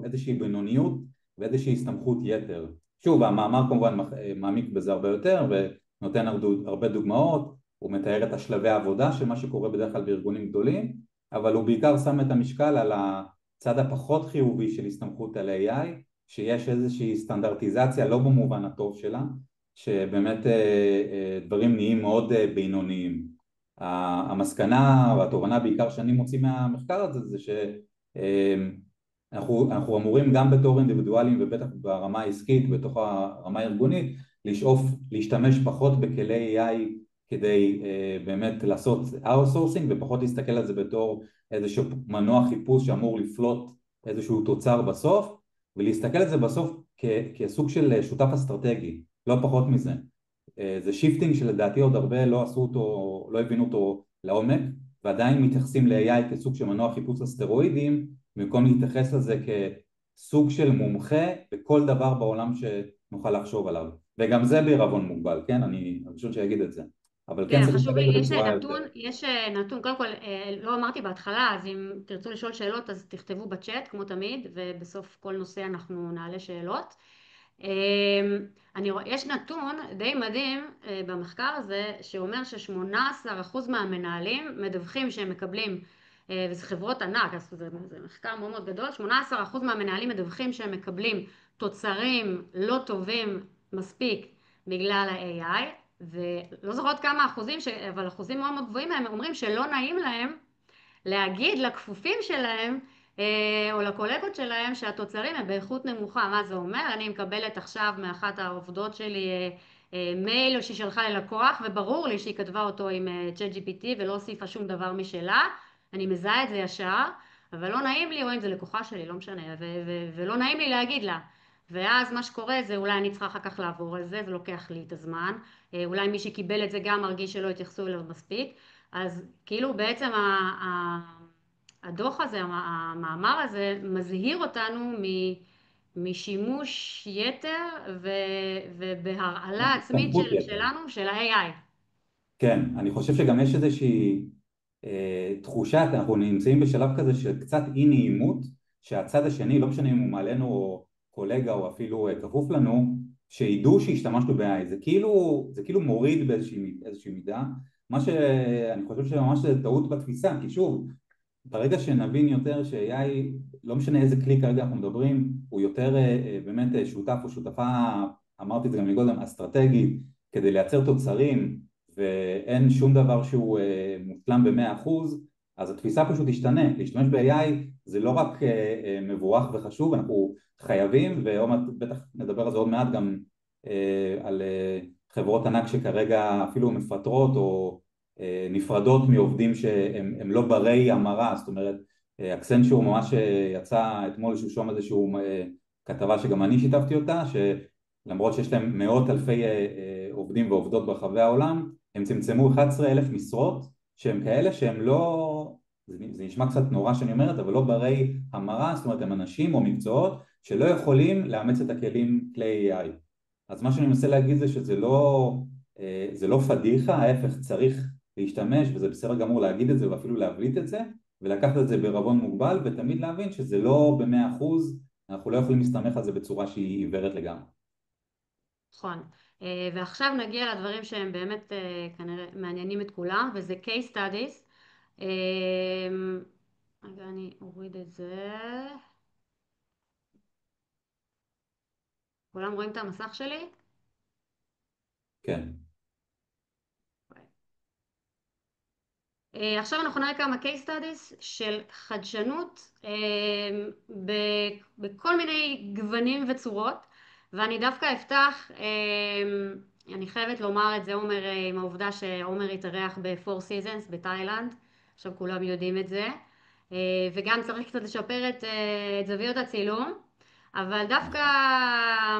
איזושהי בינוניות ואיזושהי הסתמכות יתר. שוב, המאמר כמובן מעמיק בזה הרבה יותר ונותן הרבה דוגמאות, הוא מתאר את השלבי העבודה של מה שקורה בדרך כלל בארגונים גדולים, אבל הוא בעיקר שם את המשקל על הצד הפחות חיובי של הסתמכות על AI, שיש איזושהי סטנדרטיזציה לא במובן הטוב שלה, שבאמת דברים נהיים מאוד בינוניים. המסקנה והתובנה בעיקר שאני מוציא מהמחקר הזה זה אנחנו אמורים גם בתור אינדיבידואלים ובטח ברמה העסקית, בתוך הרמה הארגונית, לשאוף להשתמש פחות בכלי AI כדי באמת לעשות outsourcing ופחות להסתכל על זה בתור איזשהו מנוע חיפוש שאמור לפלוט איזשהו תוצר בסוף, ולהסתכל על זה בסוף כסוג של שותף אסטרטגי, לא פחות מזה. זה שיפטינג שלדעתי עוד הרבה לא עשו אותו, לא הבינו אותו לעומק, ועדיין מתייחסים ל-AI כסוג של מנוע חיפוש אסטרואידים, במקום להתייחס לזה כסוג של מומחה בכל דבר בעולם שנוכל לחשוב עליו, וגם זה בעירבון מוגבל, כן? אני חושב שיגיד את זה, אבל כן כן, צריך חשוב להגיד לי, את זה בצורה יותר. יש נתון, קודם כל, לא אמרתי בהתחלה, אז אם תרצו לשאול שאלות, אז תכתבו בצ'אט, כמו תמיד, ובסוף כל נושא אנחנו נעלה שאלות. יש נתון די מדהים במחקר הזה, שאומר ש18% מהמנהלים מדווחים שהם מקבלים, וזה חברות ענק, אז זה מחקר מאוד מאוד גדול, 18% מהמנהלים מדווחים שהם מקבלים תוצרים לא טובים מספיק בגלל ה-AI, ולא זוכרות כמה אחוזים, אבל אחוזים מאוד מאוד גבוהים, הם אומרים שלא נעים להם להגיד לכפופים שלהם או לקולגות שלהם שהתוצרים הם באיכות נמוכה. מה זה אומר? אני מקבלת עכשיו מאחת העובדות שלי מייל שהיא שלחה ללקוח, וברור לי שהיא כתבה אותו עם ChatGPT ולא הוסיפה שום דבר משלה, אני מזהה את זה ישר, אבל לא נעים לי, או אם זה לקוחה שלי, לא משנה, ולא נעים לי להגיד לה. ואז מה שקורה זה אולי אני צריכה אחר כך לעבור על זה, זה לוקח לי את הזמן, אולי מי שקיבל את זה גם מרגיש שלא התייחסו אליו מספיק, אז כאילו בעצם הדוח הזה, המאמר הזה, מזהיר אותנו משימוש יתר ובהרעלה עצמית סמכות יתר. שלנו, של ה-AI. כן, אני חושב שגם יש איזושהי תחושת, אנחנו נמצאים בשלב כזה של קצת אי נעימות, שהצד השני, לא משנה אם הוא מעלינו או קולגה או אפילו כפוף לנו, שידעו שהשתמשנו ב-AI, זה כאילו מוריד באיזושהי מידה, מה שאני חושב שממש זה טעות בתפיסה, כי שוב, ברגע שנבין יותר ש-AI, לא משנה איזה כלי כרגע אנחנו מדברים, הוא יותר באמת שותף או שותפה, אמרתי את זה גם מקודם, אסטרטגית, כדי לייצר תוצרים, ואין שום דבר שהוא מושלם ב100%, אז התפיסה פשוט תשתנה. להשתמש ב-AI זה לא רק מבורך וחשוב, אנחנו חייבים, ובטח נדבר על זה עוד מעט גם על חברות ענק שכרגע אפילו מפטרות או נפרדות מעובדים שהם לא ברי המרה, זאת אומרת, אקסנצ'ור ממש יצא אתמול שלשום איזשהו כתבה שגם אני שיתפתי אותה, שלמרות שיש להם מאות אלפי עובדים ועובדות ברחבי העולם, הם צמצמו 11,000 משרות שהם כאלה שהם לא, זה נשמע קצת נורא שאני אומרת, אבל לא ברי המרה, זאת אומרת הם אנשים או מקצועות שלא יכולים לאמץ את הכלים כלי AI. אז מה שאני מנסה להגיד זה שזה לא פדיחה, ההפך, צריך להשתמש, וזה בסדר גמור להגיד את זה ואפילו להבליט את זה, ולקחת את זה בערבון מוגבל, ותמיד להבין שזה לא ב100%, אנחנו לא יכולים להסתמך על זה בצורה שהיא עיוורת לגמרי. נכון. ועכשיו נגיע לדברים שהם באמת כנראה מעניינים את כולם, וזה case studies. רגע, אני אוריד את זה. כולם רואים את המסך שלי? כן. עכשיו אנחנו נראה כמה case studies של חדשנות בכל מיני גוונים וצורות, ואני דווקא אפתח, אני חייבת לומר את זה, עומר, עם העובדה שעומר התארח ב4 Seasons בתאילנד, עכשיו כולם יודעים את זה, וגם צריך קצת לשפר את זוויות הצילום, אבל דווקא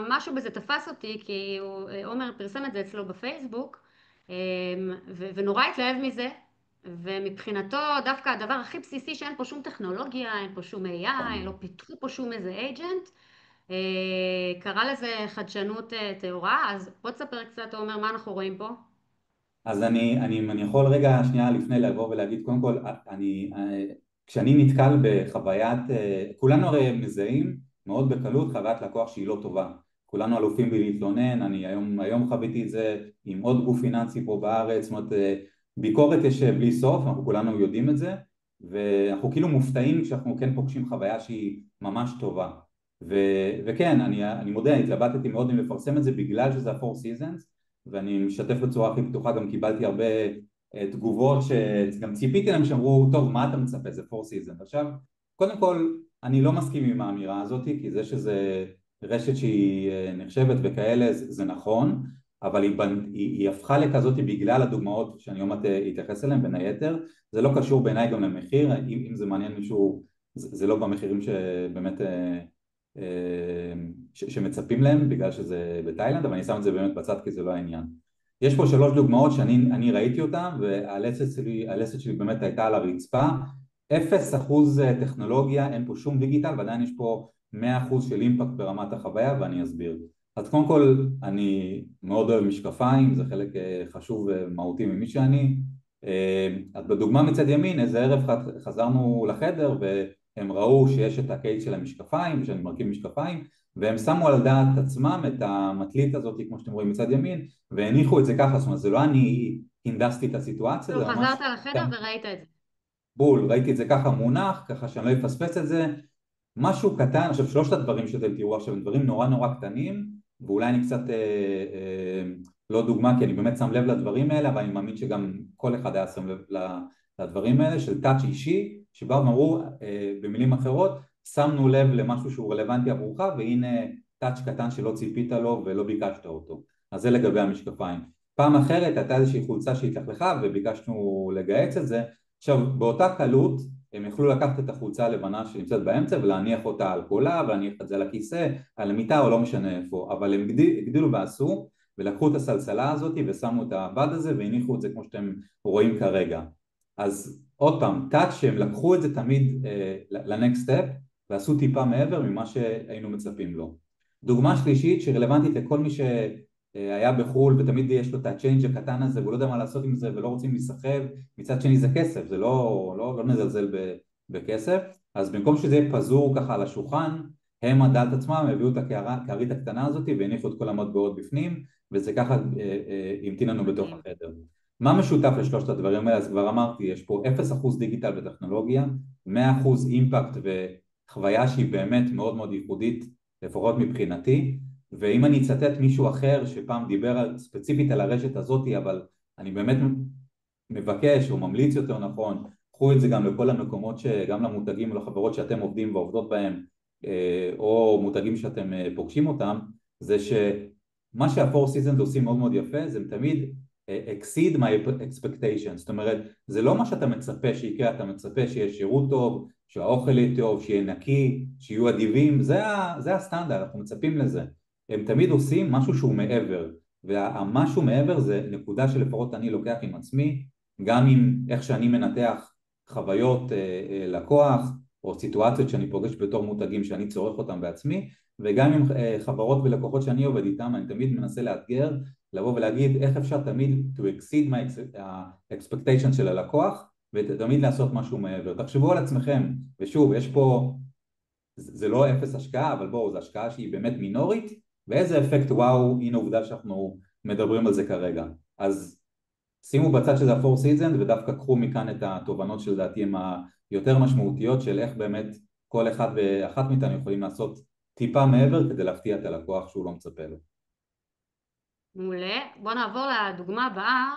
משהו בזה תפס אותי, כי עומר פרסם את זה אצלו בפייסבוק, ונורא התלהב מזה, ומבחינתו דווקא הדבר הכי בסיסי שאין פה שום טכנולוגיה, אין פה שום AI, לא פיתחו פה שום איזה agent, קרא לזה חדשנות טהורה. אז בוא תספר קצת, עומר, מה אנחנו רואים פה? אז אני יכול רגע שנייה לפני לבוא ולהגיד, קודם כל, כשאני נתקל בחוויית, כולנו הרי מזהים מאוד בקלות חוויית לקוח שהיא לא טובה, כולנו אלופים בלהתלונן, אני היום חוויתי את זה עם עוד גוף פיננסי פה בארץ, זאת אומרת, ביקורת יש בלי סוף, אנחנו כולנו יודעים את זה, ואנחנו כאילו מופתעים כשאנחנו כן פוגשים חוויה שהיא ממש טובה. וכן, אני מודה, התלבטתי מאוד אם לפרסם את זה בגלל שזה ה4 Seasons, ואני משתף בצורה הכי פתוחה, גם קיבלתי הרבה תגובות שגם ציפיתי להם שאמרו, טוב, מה אתה מצפה, זה 4 Seasons. עכשיו, קודם כל, אני לא מסכים עם האמירה הזאת, כי זה שזה רשת שהיא נחשבת וכאלה, זה נכון, אבל היא הפכה לכזאת בגלל הדוגמאות שאני עוד מעט אתייחס אליהן, בין היתר. זה לא קשור בעיניי גם למחיר, אם זה מעניין מישהו, זה לא במחירים שבאמת שמצפים להם, בגלל שזה בתאילנד, אבל אני שם את זה באמת בצד כי זה לא העניין. יש פה 3 דוגמאות שאני ראיתי אותן, והלסת שלי באמת הייתה על הרצפה. 0% טכנולוגיה, אין פה שום דיגיטל, ועדיין יש פה 100% של אימפקט ברמת החוויה, ואני אסביר. אז קודם כל, אני מאוד אוהב משקפיים, זה חלק חשוב ומהותי ממי שאני. אז בדוגמה מצד ימין, איזה ערב חזרנו לחדר, והם ראו שיש את הקייס של המשקפיים, שאני מרכיב משקפיים, והם שמו על דעת עצמם את המטלית הזאת, כמו שאתם רואים מצד ימין, והניחו את זה ככה. זאת אומרת, זה לא אני הנדסתי את הסיטואציה, זה ממש... חזרת לחדר וראית את זה. בול, ראיתי את זה ככה מונח, ככה שאני לא אפספס את זה. משהו קטן, עכשיו 3 הדברים שאתם תראו עכשיו, הם דברים נורא קטנים, ואולי אני קצת לא דוגמה, כי אני באמת שם לב לדברים האלה, אבל אני מאמין שגם כל אחד היה שם לב לדברים האלה, של טאץ' אישי, שבאו ואמרו במילים אחרות, שמנו לב למשהו שהוא רלוונטי עבורך, והנה טאץ' קטן שלא ציפית לו ולא ביקשת אותו. אז זה לגבי המשקפיים. פעם אחרת הייתה איזושהי חולצה שהתלכלכה וביקשנו לגייץ את זה. עכשיו, באותה קלות הם יכלו לקחת את החולצה הלבנה שנמצאת באמצע ולהניח אותה על קולה, ולהניח את זה על הכיסא, על המיטה או לא משנה איפה, אבל הם הגדילו ועשו ולקחו את הסלסלה הזאת ושמו את הבד הזה והניחו את זה כמו שאתם רואים כרגע. אז עוד פעם, טאץ' שהם לקחו את זה תמיד לנקסט סטפ ועשו טיפה מעבר ממה שהיינו מצפים לו. דוגמה שלישית שרלוונטית לכל מי שהיה בחול ותמיד יש לו את הצ'יינג' הקטן הזה והוא לא יודע מה לעשות עם זה ולא רוצים להיסחב, מצד שני זה כסף, זה לא נזלזל בכסף. אז במקום שזה יהיה פזור ככה על השולחן, הם הדעת עצמם הביאו את הקערית הקטנה הזאת והניחו את כל המטבעות בפנים, וזה ככה המתין לנו בתוך החדר. מה משותף לשלושת הדברים האלה? אז כבר אמרתי, יש פה 0% דיגיטל וטכנולוגיה, 100% אימפקט וחוויה שהיא באמת מאוד ייחודית, לפחות מבחינתי. ואם אני אצטט מישהו אחר שפעם דיבר ספציפית על הרשת הזאת, אבל אני באמת מבקש או ממליץ יותר נכון, קחו את זה גם לכל המקומות, גם למותגים ולחברות שאתם עובדים ועובדות בהם, או מותגים שאתם פוגשים אותם, זה שמה שה4 Seasons עושים מאוד יפה, זה תמיד exceed my expectations. זאת אומרת, זה לא מה שאתה מצפה שיקרה, אתה מצפה שיהיה שירות טוב, שהאוכל יהיה טוב, שיהיה נקי, שיהיו אדיבים, זה הסטנדרט, אנחנו מצפים לזה. הם תמיד עושים משהו שהוא מעבר, והמשהו מעבר זה נקודה שלפחות אני לוקח עם עצמי, גם עם איך שאני מנתח חוויות לקוח, או סיטואציות שאני פוגש בתור מותגים שאני צורך אותם בעצמי, וגם עם חברות ולקוחות שאני עובד איתם, אני תמיד מנסה לאתגר, לבוא ולהגיד איך אפשר תמיד to exceed my expectation של הלקוח, ותמיד לעשות משהו מעבר. תחשבו על עצמכם, ושוב, יש פה, זה לא אפס השקעה, אבל בואו, זו השקעה שהיא באמת מינורית, ואיזה אפקט וואו, הנה עובדה שאנחנו מדברים על זה כרגע. אז שימו בצד שזה ה4 Seasons, ודווקא קחו מכאן את התובנות שלדעתי הן היותר משמעותיות, של איך באמת כל אחד ואחת מאיתנו יכולים לעשות טיפה מעבר, כדי להפתיע את הלקוח שהוא לא מצפה לו. מעולה. בואו נעבור לדוגמה הבאה.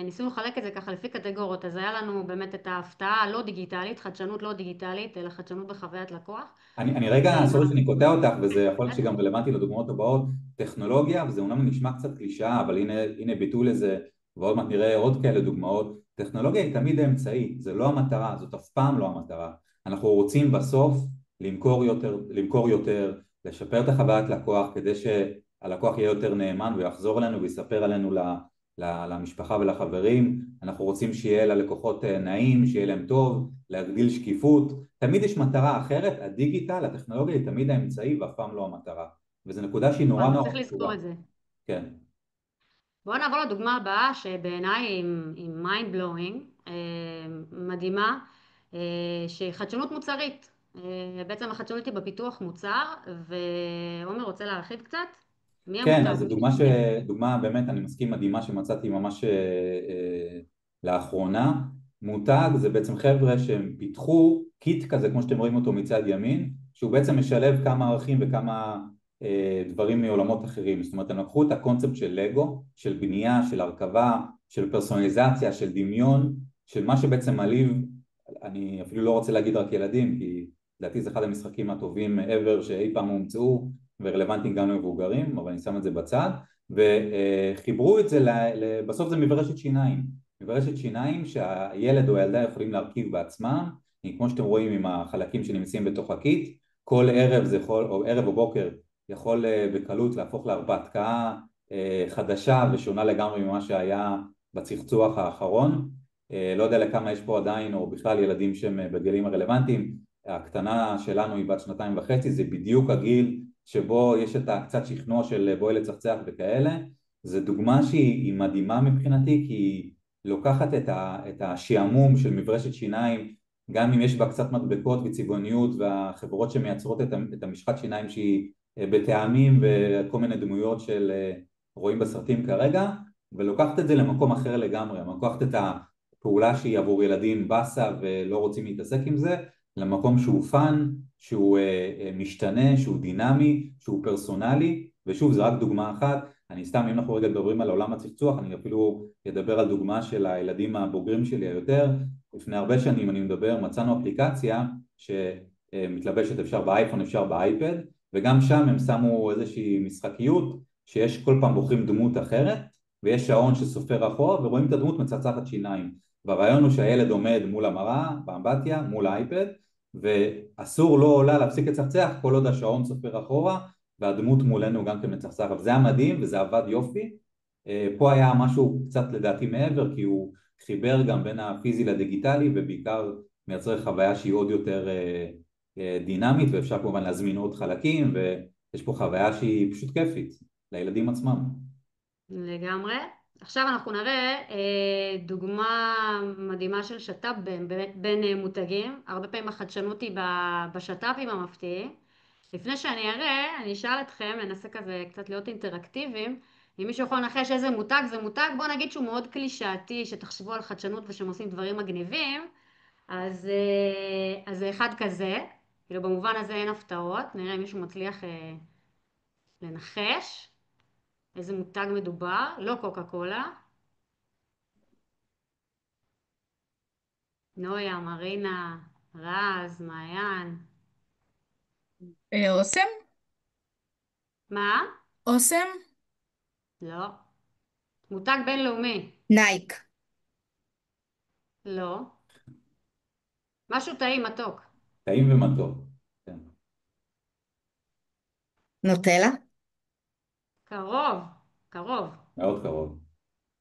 ניסינו לחלק את זה ככה לפי קטגוריות, אז היה לנו באמת את ההפתעה הלא דיגיטלית, חדשנות לא דיגיטלית, אלא חדשנות בחוויית לקוח. אני רגע, סורי שאני קוטע אותך, וזה יכול להיות שגם רלוונטי לדוגמאות הבאות, טכנולוגיה, וזה אומנם נשמע קצת קלישאה, אבל הנה ביטוי לזה, ועוד מעט נראה עוד כאלה דוגמאות. טכנולוגיה היא תמיד האמצעי, זה לא המטרה, זאת אף פעם לא המטרה. אנחנו רוצים בסוף למכור יותר, לשפר את החוויית לקוח, כדי שהלקוח יהיה יותר נאמן ויחזור אלינו ויספר עלינו למשפחה ולחברים. אנחנו רוצים שיהיה ללקוחות נעים, שיהיה להם טוב, להגדיל שקיפות. תמיד יש מטרה אחרת, הדיגיטל, הטכנולוגיה היא תמיד האמצעי ואף פעם לא המטרה. וזו נקודה שהיא נורא צריך לזכור את זה. כן. בואו נעבור לדוגמה הבאה, שבעיניי היא mind blowing, מדהימה, שהיא חדשנות מוצרית. בעצם החדשנות היא בפיתוח מוצר, ועומר רוצה להרחיב קצת? כן, אז זו דוגמה באמת, אני מסכים, מדהימה שמצאתי ממש לאחרונה. מותג זה בעצם חבר'ה שהם פיתחו קיט כזה, כמו שאתם רואים אותו מצד ימין, שהוא בעצם משלב כמה ערכים וכמה דברים מעולמות אחרים. זאת אומרת, הם לקחו את הקונספט של לגו, של בנייה, של הרכבה, של פרסונליזציה, של דמיון, של מה שבעצם מעליב, אני אפילו לא רוצה להגיד רק ילדים, כי לדעתי זה אחד המשחקים הטובים ever שאי פעם הומצאו, ורלוונטיים גם למבוגרים, אבל אני שם את זה בצד, וחיברו את זה, בסוף זה מברשת שיניים, מברשת שיניים שהילד או הילדה יכולים להרכיב בעצמם, כמו שאתם רואים עם החלקים שנמצאים בתוך הקיט, כל ערב זה יכול, או ערב או בוקר, יכול בקלות להפוך להרפתקה חדשה ושונה לגמרי ממה שהיה בצחצוח האחרון. לא יודע לכמה יש פה עדיין, או בכלל ילדים שהם בגילאים הרלוונטיים, הקטנה שלנו היא בת 2.5, זה בדיוק הגיל שבו יש את הקצת שכנוע של בואי לצחצח וכאלה. זו דוגמה שהיא מדהימה מבחינתי, כי היא לוקחת את השעמום של מברשת שיניים, גם אם יש בה קצת מדבקות וצבעוניות, והחברות שמייצרות את המשחת שיניים שהיא בטעמים וכל מיני דמויות של רואים בסרטים כרגע, ולוקחת את זה למקום אחר לגמרי, לוקחת את הפעולה שהיא עבור ילדים בסה ולא רוצים להתעסק עם זה, למקום שהוא פן, שהוא משתנה, שהוא דינמי, שהוא פרסונלי, ושוב זה רק דוגמה אחת. אני סתם, אם אנחנו רגע מדברים על עולם הצחצוח, אני אפילו אדבר על דוגמה של הילדים הבוגרים שלי היותר. לפני הרבה שנים אני מדבר, מצאנו אפליקציה שמתלבשת, אפשר באייפון, אפשר באייפד, וגם שם הם שמו איזושהי משחקיות, שיש כל פעם בוחרים דמות אחרת, ויש שעון שסופר אחורה, ורואים את הדמות מצחצחת שיניים. והרעיון הוא שהילד עומד מול המראה, באמבטיה, מול האייפד, ואסור לא עולה להפסיק לצחצח כל עוד השעון סופר אחורה, והדמות מולנו גם כמצחצחת. זה היה מדהים וזה עבד יופי. פה היה משהו קצת לדעתי מעבר, כי הוא חיבר גם בין הפיזי לדיגיטלי, ובעיקר מייצר חוויה שהיא עוד יותר דינמית, ואפשר כמובן להזמין עוד חלקים, ויש פה חוויה שהיא פשוט כיפית לילדים עצמם. לגמרי. עכשיו אנחנו נראה דוגמה מדהימה של שת"פ בין מותגים. הרבה פעמים החדשנות היא בשת"פים המפתיעים. לפני שאני אראה, אני אשאל אתכם, ננסה כזה קצת להיות אינטראקטיביים. אם מישהו יכול לנחש איזה מותג זה מותג, בוא נגיד שהוא מאוד קלישאתי, שתחשבו על חדשנות ושהם עושים דברים מגניבים, אז זה אחד כזה. כאילו במובן הזה אין הפתעות. נראה אם מישהו מצליח לנחש איזה מותג מדובר. לא קוקה קולה. נויה, מרינה, רז, מעיין. אוסם? מה? אוסם? לא. מותג בינלאומי. נייק. לא. משהו טעים, מתוק. טעים ומתוק. כן. נוטלה. קרוב. קרוב. מאוד קרוב.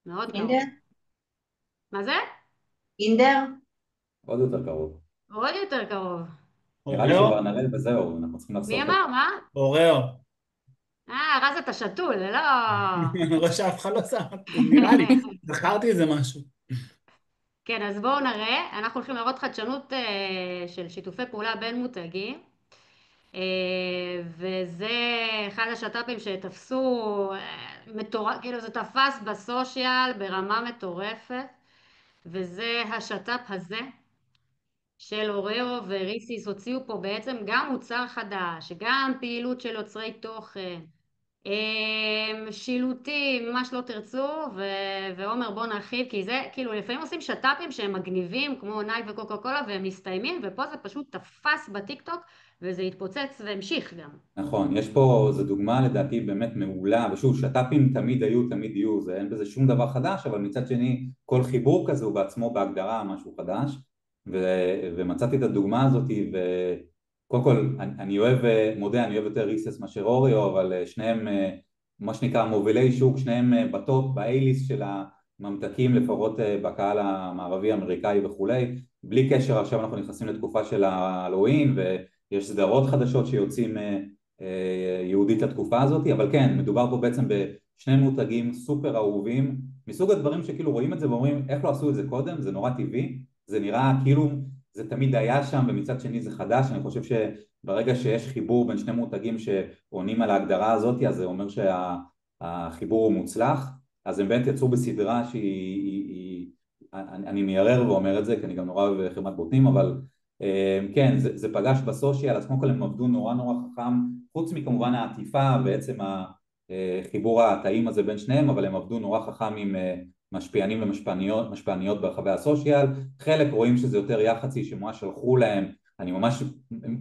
מאוד קרוב. אינדר. מה זה? אינדר. עוד יותר קרוב. עוד יותר קרוב. נראה לי אוריאו? שכבר נראה וזהו, אנחנו צריכים לחסוך מי את אמר? מה? אוריאו. רז אתה שתול, לא. אני רואה שאף אחד לא שם, נראה לי, זכרתי איזה משהו. כן, אז בואו נראה. אנחנו הולכים לראות חדשנות של שיתופי פעולה בין מותגים. וזה אחד השת"פים שתפסו, כאילו זה תפס בסושיאל ברמה מטורפת, וזה השת"פ הזה של אוריאו וריסיס. הוציאו פה בעצם גם מוצר חדש, גם פעילות של יוצרי תוכן, שילוטים, מה שלא תרצו, ועומר בוא נרחיב, כי זה כאילו לפעמים עושים שת"פים שהם מגניבים כמו נייק וקוקה קולה והם מסתיימים, ופה זה פשוט תפס בטיק טוק וזה התפוצץ והמשיך גם. נכון, יש פה, זו דוגמה לדעתי באמת מעולה, ושוב, שת"פים תמיד היו, תמיד יהיו, זה, אין בזה שום דבר חדש, אבל מצד שני, כל חיבור כזה הוא בעצמו בהגדרה משהו חדש, ומצאתי את הדוגמה הזאת, וקודם כל, אני אוהב, מודה, אני אוהב יותר ריסס מאשר אוריו, אבל שניהם, מה שנקרא מובילי שוק, שניהם בטופ, באייליסט של הממתקים, לפחות בקהל המערבי, האמריקאי וכולי, בלי קשר, עכשיו אנחנו נכנסים לתקופה של ההלואוין, יש סדרות חדשות שיוצאים יהודית לתקופה הזאת, אבל כן, מדובר פה בעצם בשני מותגים סופר אהובים, מסוג הדברים שכאילו רואים את זה ואומרים איך לא עשו את זה קודם, זה נורא טבעי, זה נראה כאילו זה תמיד היה שם ומצד שני זה חדש. אני חושב שברגע שיש חיבור בין שני מותגים שעונים על ההגדרה הזאת, אז זה אומר שהחיבור הוא מוצלח, אז הם באמת יצאו בסדרה אני מיירר ואומר את זה כי אני גם נורא אוהב חרמת בוטנים, אבל כן, זה פגש בסושיאל, אז כמו כל הם עבדו נורא חכם, חוץ מכמובן העטיפה בעצם החיבור הטעים הזה בין שניהם, אבל הם עבדו נורא חכם עם משפיענים ומשפיעניות ברחבי הסושיאל. חלק רואים שזה יותר יחסי שממש שלחו להם אני ממש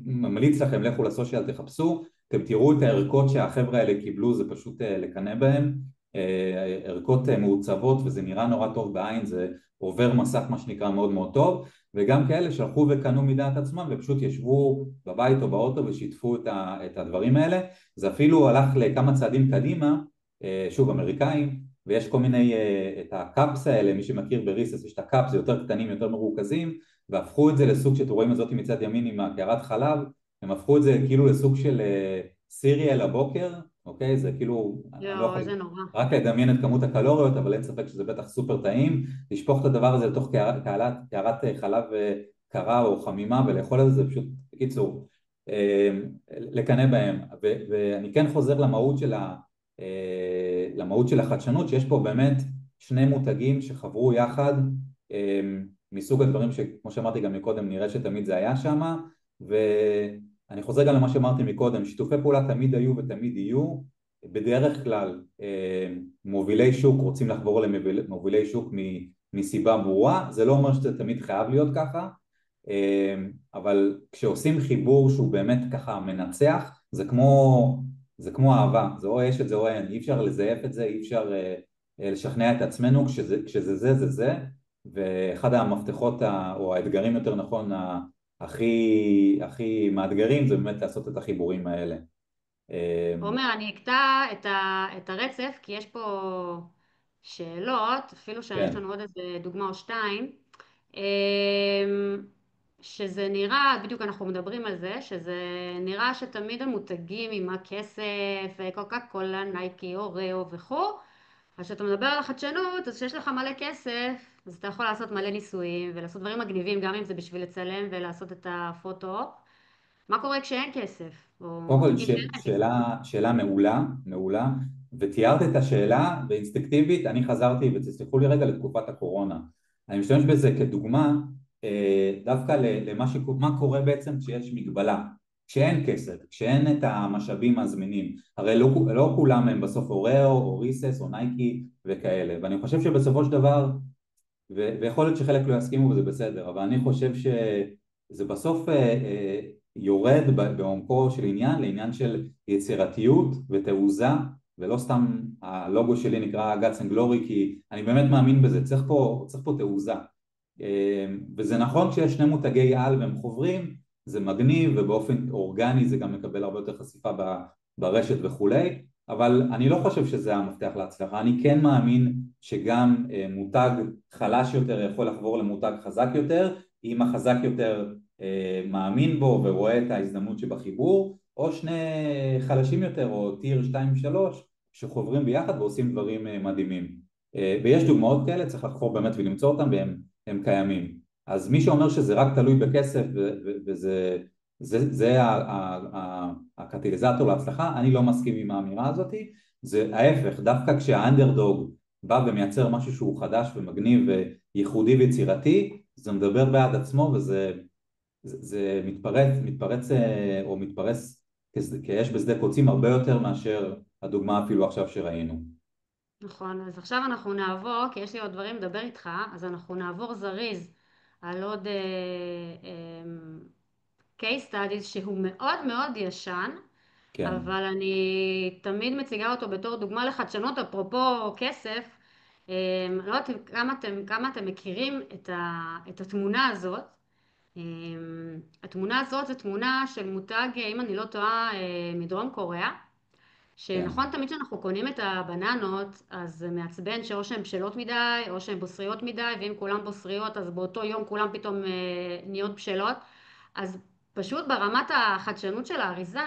ממליץ לכם, לכו לסושיאל, תחפשו, אתם תראו את הערכות שהחבר'ה האלה קיבלו, זה פשוט לקנא בהם, ערכות מעוצבות, וזה נראה נורא טוב בעין, זה עובר מסך מה שנקרא מאוד מאוד טוב, וגם כאלה שהלכו וקנו מדעת עצמם ופשוט ישבו בבית או באוטו ושיתפו את הדברים האלה. זה אפילו הלך לכמה צעדים קדימה, שוב אמריקאים, ויש כל מיני, את הקאפס האלה, מי שמכיר בריסס יש את הקאפס, זה יותר קטנים, יותר מרוכזים, והפכו את זה לסוג שאתם רואים את זאת מצד ימין עם הקערת חלב, הם הפכו את זה כאילו לסוג של סיריאל הבוקר, אוקיי? זה כאילו, אני לא יואו, יכול איזה נורא. רק לדמיין את כמות הקלוריות, אבל אין ספק שזה בטח סופר טעים, לשפוך את הדבר הזה לתוך קערת חלב קרה או חמימה ולאכול את זה, זה פשוט, בקיצור, לקנא בהם. ואני כן חוזר למהות של החדשנות, שיש פה באמת שני מותגים שחברו יחד, מסוג הדברים שכמו שאמרתי גם מקודם, נראה שתמיד זה היה שם, ואני חוזר גם למה שאמרתי מקודם, שיתופי פעולה תמיד היו ותמיד יהיו, בדרך כלל מובילי שוק רוצים לחבור למובילי שוק מסיבה ברורה, זה לא אומר שזה תמיד חייב להיות ככה, אבל כשעושים חיבור שהוא באמת ככה מנצח, זה כמו אהבה, זה או יש את זה או אין, אי אפשר לזייף את זה, אי אפשר לשכנע את עצמנו, כשזה זה, ואחד המפתחות או האתגרים יותר נכון הכי מאתגרים זה באמת לעשות את החיבורים האלה. עומר, אני אקטע את הרצף, כי יש פה שאלות, אפילו שיש כן, לנו עוד איזה דוגמה או שתיים, אמ, שזה נראה, בדיוק אנחנו מדברים על זה, שזה נראה שתמיד המותגים עם הכסף, קוקה קולה, נייקי, אוריאו וכו', אז כשאתה מדבר על החדשנות, אז כשיש לך מלא כסף, אז אתה יכול לעשות מלא ניסויים ולעשות דברים מגניבים, גם אם זה בשביל לצלם ולעשות את הפוטו. מה קורה כשאין כסף? או קודם כל מותגים שאין להם כסף? שאלה מעולה, ותיארת את השאלה באינסטינקטיבית, אני חזרתי ותסלחו לי רגע לתקופת הקורונה, אני משתמש בזה כדוגמה דווקא מה קורה בעצם כשיש מגבלה, כשאין כסף, כשאין את המשאבים הזמינים, הרי לא כולם הם בסוף אוראו או ריסס או נייקי וכאלה, ואני חושב שבסופו של דבר, ויכול להיות שחלק לא יסכימו וזה בסדר, אבל אני חושב שזה בסוף יורד בעומקו של עניין לעניין של יצירתיות ותעוזה, ולא סתם הלוגו שלי נקרא Guts and Glory, כי אני באמת מאמין בזה, צריך פה תעוזה, וזה נכון שיש שני מותגי על והם חוברים, זה מגניב ובאופן אורגני זה גם מקבל הרבה יותר חשיפה ברשת וכולי, אבל אני לא חושב שזה המפתח להצלחה, אני כן מאמין שגם מותג חלש יותר יכול לחבור למותג חזק יותר, אם החזק יותר מאמין בו ורואה את ההזדמנות שבחיבור, או שני חלשים יותר או טיר 2-3 שחוברים ביחד ועושים דברים מדהימים, ויש דוגמאות כאלה, צריך לחפור באמת ולמצוא אותם והם קיימים. אז מי שאומר שזה רק תלוי בכסף וזה הקטליזטור להצלחה, אני לא מסכים עם האמירה הזאת, זה ההפך, דווקא כשהאנדרדוג בא ומייצר משהו שהוא חדש ומגניב וייחודי ויצירתי, זה מדבר בעד עצמו וזה מתפרץ או מתפרס כאש בשדה קוצים הרבה יותר מאשר הדוגמה אפילו עכשיו שראינו. נכון, אז עכשיו אנחנו נעבור, כי יש לי עוד דברים לדבר איתך, אז אנחנו נעבור זריז על עוד case studies שהוא מאוד מאוד ישן, כן, אבל אני תמיד מציגה אותו בתור דוגמה לחדשנות, אפרופו כסף. לא יודעת כמה אתם מכירים את התמונה הזאת. התמונה הזאת זו תמונה של מותג, אם אני לא טועה, מדרום קוריאה, כן, שנכון תמיד כשאנחנו קונים את הבננות, אז זה מעצבן שאו שהן בשלות מדי, או שהן בוסריות מדי, ואם כולן בוסריות, אז באותו יום כולן פתאום נהיות בשלות. אז פשוט ברמת החדשנות של האריזה,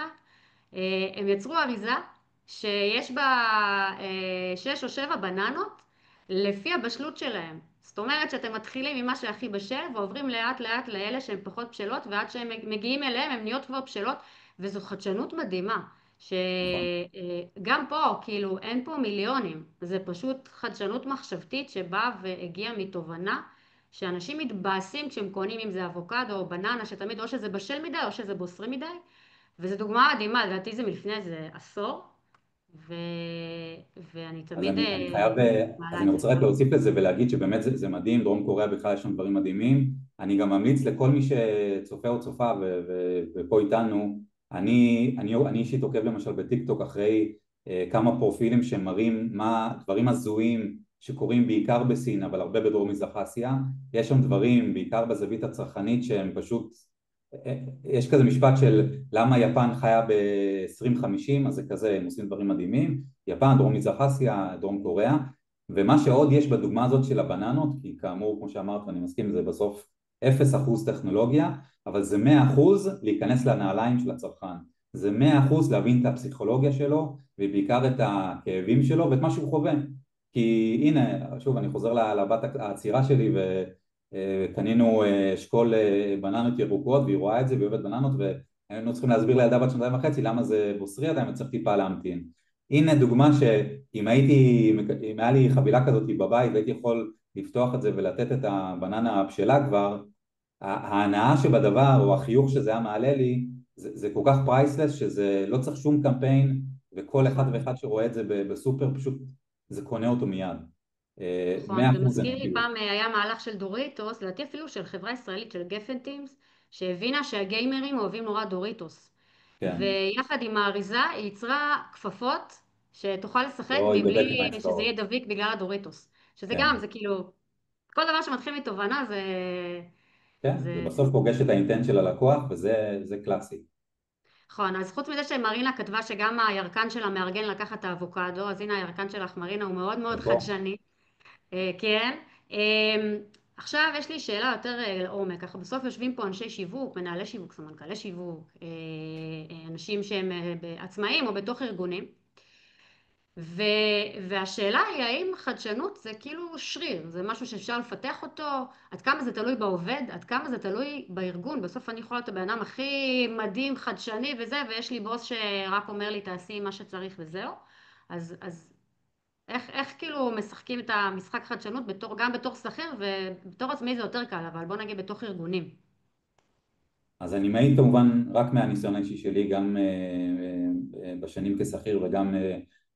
הם יצרו אריזה שיש בה 6 או 7 בננות לפי הבשלות שלהם. זאת אומרת שאתם מתחילים ממה שהכי בשל ועוברים לאט לאט לאלה שהן פחות בשלות, ועד שהם מגיעים אליהם הן נהיות כבר בשלות, וזו חדשנות מדהימה. נכון, שגם פה, כאילו, אין פה מיליונים, זה פשוט חדשנות מחשבתית שבאה והגיעה מתובנה שאנשים מתבאסים כשהם קונים, אם זה אבוקדו או בננה, שתמיד או שזה בשל מדי או שזה בוסרי מדי, וזו דוגמה מדהימה, לדעתי זה מלפני איזה עשור, ו... ואני אז תמיד אני חייב, אז מעלה אני את זה. רוצה רק להוסיף לזה ולהגיד שבאמת זה מדהים, דרום קוריאה בכלל יש שם דברים מדהימים. אני גם ממליץ לכל מי שצופה או צופה ופה איתנו, אני אישית עוקב למשל בטיק טוק אחרי כמה פרופילים שמראים מה דברים הזויים שקורים בעיקר בסין אבל הרבה בדרום מזרח אסיה. יש שם דברים בעיקר בזווית הצרכנית שהם פשוט, יש כזה משפט של למה יפן חיה ב-2050, אז זה כזה, הם עושים דברים מדהימים, יפן, דרום מזרח אסיה, דרום קוריאה. ומה שעוד יש בדוגמה הזאת של הבננות, כי כאמור כמו שאמרת ואני מסכים, זה בסוף 0% טכנולוגיה, אבל זה 100% להיכנס לנעליים של הצרכן, זה 100% להבין את הפסיכולוגיה שלו ובעיקר את הכאבים שלו ואת מה שהוא חווה. כי הנה, שוב אני חוזר לבת הצעירה שלי, וקנינו אשכול בננות ירוקות והיא רואה את זה והיא אוהבת בננות, והיינו צריכים להסביר לילדה בת 2.5 למה זה בוסרי עדיין וצריך טיפה להמתין. הנה דוגמה שאם אם היה לי חבילה כזאת בבית והייתי יכול לפתוח את זה ולתת את הבננה הבשלה כבר, ההנאה שבדבר או החיוך שזה היה מעלה לי, זה כל כך פרייסלס שזה לא צריך שום קמפיין, וכל אחד ואחד שרואה את זה בסופר פשוט זה קונה אותו מיד. נכון, זה 100% מזכיר לי אנרגיות. פעם היה מהלך של דוריטוס, לדעתי אפילו של חברה ישראלית של גפן טימס, שהבינה שהגיימרים אוהבים נורא דוריטוס. כן, ויחד עם האריזה היא ייצרה כפפות שתוכל לשחק לא ייבדק עם מבלי שזה יהיה העסקאות. דביק בגלל הדוריטוס. שזה כן, גם, זה כאילו, כל דבר שמתחיל מתובנה זה... כן, זה זה... בסוף פוגש את האינטנט של הלקוח וזה קלאסי. נכון, אז חוץ מזה שמרינה כתבה שגם הירקן שלה מארגן לקחת את האבוקדו, אז הנה הירקן שלך מרינה הוא מאוד מאוד ופה, חדשני. כן. אה, עכשיו יש לי שאלה יותר לעומק, ככה בסוף יושבים פה אנשי שיווק, מנהלי שיווק, סמנכ"לי שיווק, אנשים שהם עצמאים או בתוך ארגונים, ו, והשאלה היא האם חדשנות זה כאילו שריר, זה משהו שאפשר לפתח אותו, עד כמה זה תלוי בעובד, עד כמה זה תלוי בארגון, בסוף אני יכולה להיות הבן אדם הכי מדהים, חדשני וזה, ויש לי בוס שרק אומר לי תעשי מה שצריך וזהו, אז איך כאילו משחקים את המשחק חדשנות גם בתור שכיר ובתור עצמאי זה יותר קל, אבל בוא נגיד בתוך ארגונים. אז אני מעיד כמובן רק מהניסיון האישי שלי, גם בשנים כשכיר וגם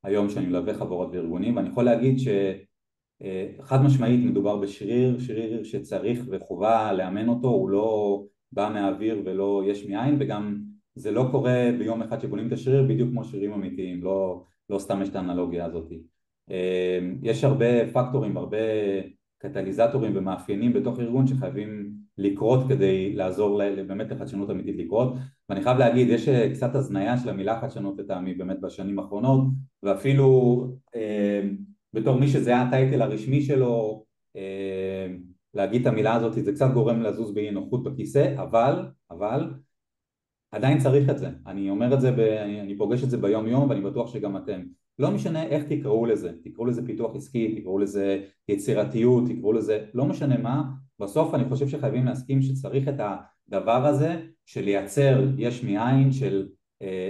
היום שאני מלווה חברות וארגונים, ואני יכול להגיד שחד משמעית מדובר בשריר, שריר שצריך וחובה לאמן אותו, הוא לא בא מהאוויר ולא יש מאין, וגם זה לא קורה ביום אחד שבונים את השריר, בדיוק כמו שרירים אמיתיים, לא סתם יש את האנלוגיה הזאת. יש הרבה פקטורים, הרבה קטליזטורים ומאפיינים בתוך ארגון שחייבים לקרות כדי לעזור באמת לחדשנות אמיתית לקרות, ואני חייב להגיד יש קצת הזניה של המילה חדשנות לטעמי באמת בשנים האחרונות, ואפילו בתור מי שזה היה הטייטל הרשמי שלו להגיד את המילה הזאת זה קצת גורם לזוז באי נוחות בכיסא, אבל עדיין צריך את זה, אני אומר את זה, אני פוגש את זה ביום יום ואני בטוח שגם אתם, לא משנה איך תקראו לזה, תקראו לזה פיתוח עסקי, תקראו לזה יצירתיות, תקראו לזה, לא משנה מה, בסוף אני חושב שחייבים להסכים שצריך את הדבר הזה של לייצר יש מאין, של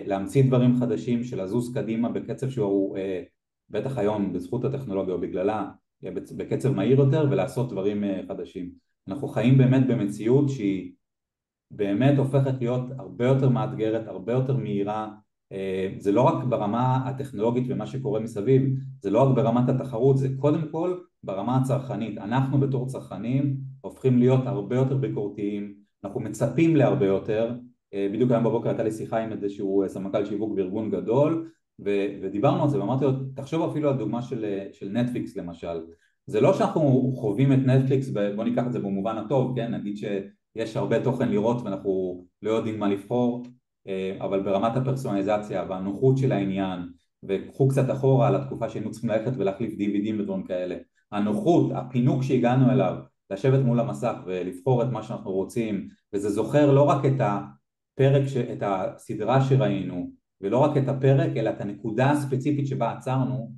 להמציא דברים חדשים, של לזוז קדימה בקצב שהוא בטח היום בזכות הטכנולוגיה או בגללה בקצב מהיר יותר ולעשות דברים חדשים. אנחנו חיים באמת במציאות שהיא באמת הופכת להיות הרבה יותר מאתגרת, הרבה יותר מהירה, זה לא רק ברמה הטכנולוגית ומה שקורה מסביב, זה לא רק ברמת התחרות, זה קודם כל ברמה הצרכנית. אנחנו בתור צרכנים הופכים להיות הרבה יותר ביקורתיים, אנחנו מצפים להרבה יותר, בדיוק היום בבוקר הייתה לי שיחה עם איזשהו סמנכ"ל שיווק בארגון גדול, ודיברנו על זה ואמרתי לו, תחשוב אפילו על דוגמה של נטפליקס למשל, זה לא שאנחנו חווים את נטפליקס, בוא ניקח את זה במובן הטוב, כן? נגיד שיש הרבה תוכן לראות ואנחנו לא יודעים מה לבחור, אבל ברמת הפרסונליזציה והנוחות של העניין, וקחו קצת אחורה על התקופה שהיינו צריכים ללכת ולהחליף DVDים ודברים כאלה, הנוחות, הפינוק שהגענו אליו, לשבת מול המסך ולבחור את מה שאנחנו רוצים, וזה זוכר לא רק את הפרק, את הסדרה שראינו, ולא רק את הפרק, אלא את הנקודה הספציפית שבה עצרנו,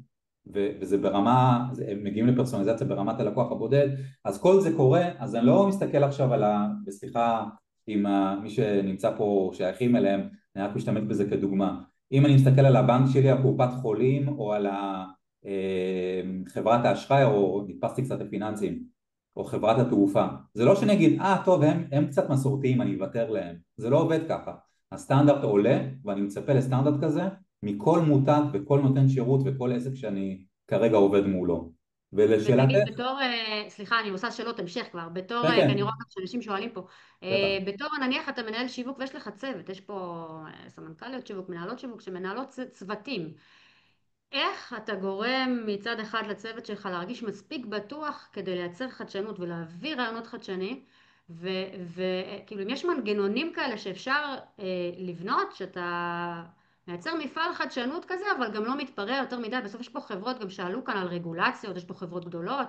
וזה ברמה, הם מגיעים לפרסונליזציה ברמת הלקוח הבודד, אז כל זה קורה, אז אני לא מסתכל עכשיו על בסליחה עם מי שנמצא פה שייכים אליהם, אני רק משתמש בזה כדוגמה, אם אני מסתכל על הבנק שלי, הקופת חולים, או על חברת האשראי, או נתפסתי קצת לפיננסים, או חברת התעופה, זה לא שנגיד, טוב, הם קצת מסורתיים, אני אוותר להם, זה לא עובד ככה, הסטנדרט עולה, ואני מצפה לסטנדרט כזה, מכל מותג וכל נותן שירות וכל עסק שאני כרגע עובד מולו. ותגיד, ולשאלתך, בתור, סליחה, אני עושה שאלות המשך כבר, בתור, כן, כי אני כן, רואה גם שאנשים שואלים פה, בטח. בתור נניח אתה מנהל שיווק ויש לך צוות, יש פה סמנכ"ליות שיווק, מנהלות שיווק שמנהלות צוותים, איך אתה גורם מצד אחד לצוות שלך להרגיש מספיק בטוח כדי לייצר חדשנות ולהביא רעיונות חדשניים, וכאילו אם יש מנגנונים כאלה שאפשר לבנות, שאתה מייצר מפעל חדשנות כזה אבל גם לא מתפרע יותר מדי. בסוף יש פה חברות, גם שאלו כאן על רגולציות, יש פה חברות גדולות,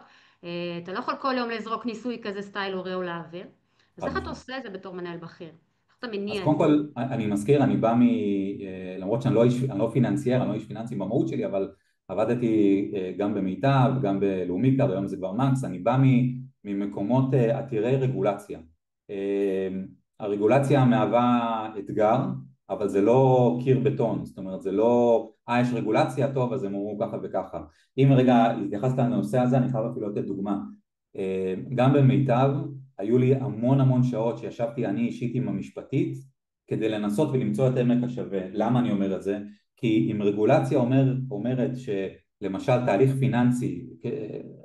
אתה לא יכול כל יום לזרוק ניסוי כזה סטייל אוראו לאוויר. אז חד איך אתה משמעית. עושה את זה בתור מנהל בכיר? איך אתה אז מניע את קודם זה? כל, אני מזכיר, אני בא למרות אני לא פיננסייר, אני לא איש פיננסי במהות שלי, אבל עבדתי גם במיטב, גם בלאומי קארד, היום זה כבר מקס, אני בא ממקומות עתירי רגולציה. הרגולציה מהווה אתגר, אבל זה לא קיר בטון, זאת אומרת, זה לא, יש רגולציה, טוב, אז הם אמרו ככה וככה. אם רגע התייחסת לנושא הזה, אני חייב אפילו לתת דוגמה. גם במיטב, היו לי המון המון שעות שישבתי אני אישית עם המשפטית כדי לנסות ולמצוא את עמק השווה. למה אני אומר את זה? כי אם רגולציה אומרת שלמשל תהליך פיננסי,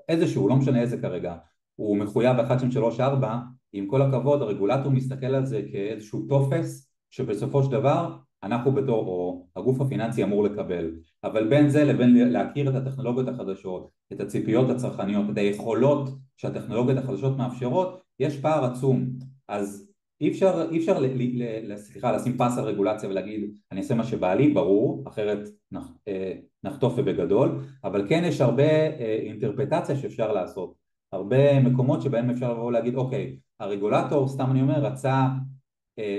איזשהו, לא משנה איזה כרגע, הוא מחויב ב-1, 2, 3, 4, עם כל הכבוד הרגולטור מסתכל על זה כאיזשהו טופס שבסופו של דבר אנחנו בתור, או הגוף הפיננסי אמור לקבל. אבל בין זה לבין להכיר את הטכנולוגיות החדשות, את הציפיות הצרכניות, את היכולות שהטכנולוגיות החדשות מאפשרות, יש פער עצום. אז אי אפשר לשים פס על רגולציה ולהגיד אני אעשה מה שבא לי, ברור, אחרת נחטוף ובגדול, אבל כן יש הרבה אינטרפטציה שאפשר לעשות, הרבה מקומות שבהם אפשר לבוא ולהגיד אוקיי, הרגולטור, סתם אני אומר, רצה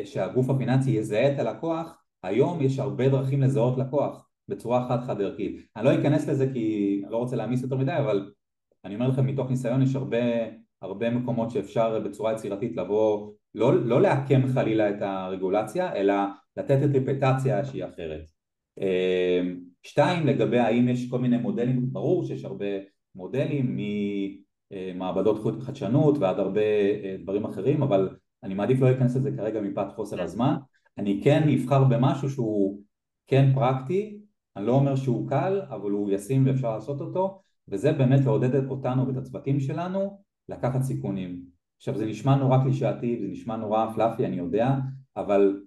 שהגוף הפיננסי יזהה את הלקוח, היום יש הרבה דרכים לזהות לקוח בצורה חד ערכית. אני לא אכנס לזה כי אני לא רוצה להעמיס יותר מדי, אבל אני אומר לכם מתוך ניסיון, יש הרבה מקומות שאפשר בצורה יצירתית לבוא, לא לעקם חלילה את הרגולציה, אלא לתת אינטרפרטציה שהיא אחרת. שתיים, לגבי האם יש כל מיני מודלים, ברור שיש הרבה מודלים ממעבדות חדשנות ועד הרבה דברים אחרים, אבל אני מעדיף לא להיכנס לזה כרגע מפאת חוסר הזמן. אני כן אבחר במשהו שהוא כן פרקטי, אני לא אומר שהוא קל, אבל הוא ישים ואפשר לעשות אותו, וזה באמת לעודד אותנו ואת הצוותים שלנו לקחת סיכונים. עכשיו זה נשמע נורא קלישאתי, זה נשמע נורא פלאפי, אני יודע, אבל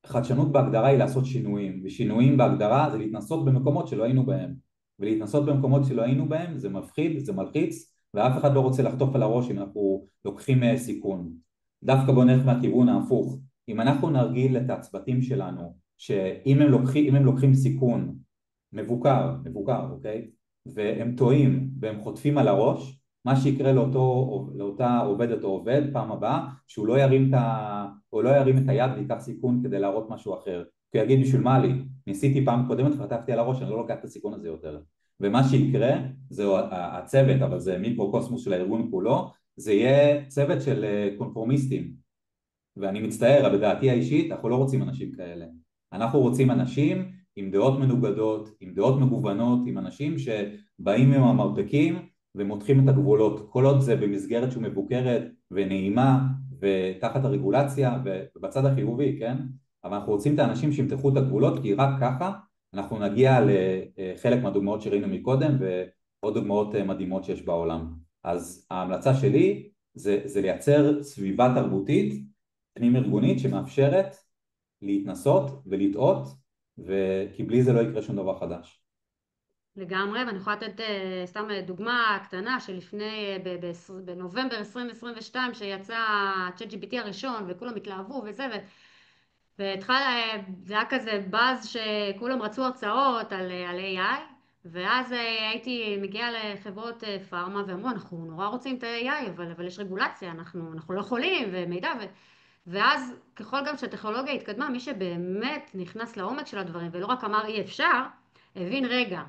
חדשנות בהגדרה היא לעשות שינויים, ושינויים בהגדרה זה להתנסות במקומות שלא היינו בהם, ולהתנסות במקומות שלא היינו בהם זה מפחיד, זה מלחיץ, ואף אחד לא רוצה לחטוף על הראש אם אנחנו לוקחים סיכון. דווקא בוא נלך מהכיוון ההפוך, אם אנחנו נרגיל את הצוותים שלנו, שאם הם לוקחים סיכון מבוקר, אוקיי? והם טועים והם חוטפים על הראש, מה שיקרה לאותה עובדת או עובד פעם הבאה, שהוא לא ירים את היד ויקח סיכון כדי להראות משהו אחר. כי הוא יגיד בשביל מה לי, ניסיתי פעם קודמת וחטפתי על הראש, אני לא לוקח את הסיכון הזה יותר. ומה שיקרה, זהו הצוות, אבל זה מיקרוקוסמוס של הארגון כולו, זה יהיה צוות של קונפורמיסטים. ואני מצטער, אבל בדעתי האישית, אנחנו לא רוצים אנשים כאלה. אנחנו רוצים אנשים עם דעות מנוגדות, עם דעות מגוונות, עם אנשים שבאים עם המרפקים ומותחים את הגבולות. כל עוד זה במסגרת שהוא מבוקרת ונעימה ותחת הרגולציה ובצד החיובי, כן? אבל אנחנו רוצים את האנשים שימתחו את הגבולות, כי רק ככה אנחנו נגיע לחלק מהדוגמאות שראינו מקודם ועוד דוגמאות מדהימות שיש בעולם. אז ההמלצה שלי זה לייצר סביבה תרבותית פנים ארגונית שמאפשרת להתנסות ולטעות, כי בלי זה לא יקרה שום דבר חדש. לגמרי, ואני יכולה לתת סתם דוגמה קטנה שלפני, בנובמבר 2022 שיצא ChatGPT הראשון וכולם התלהבו וזה, והתחלה, זה היה כזה באז שכולם רצו הרצאות על AI, ואז הייתי מגיעה לחברות פארמה ואמרו אנחנו נורא רוצים את ה-AI אבל יש רגולציה, אנחנו לא יכולים ומידע ואז ככל גם שהטכנולוגיה התקדמה, מי שבאמת נכנס לעומק של הדברים ולא רק אמר אי אפשר, הבין רגע,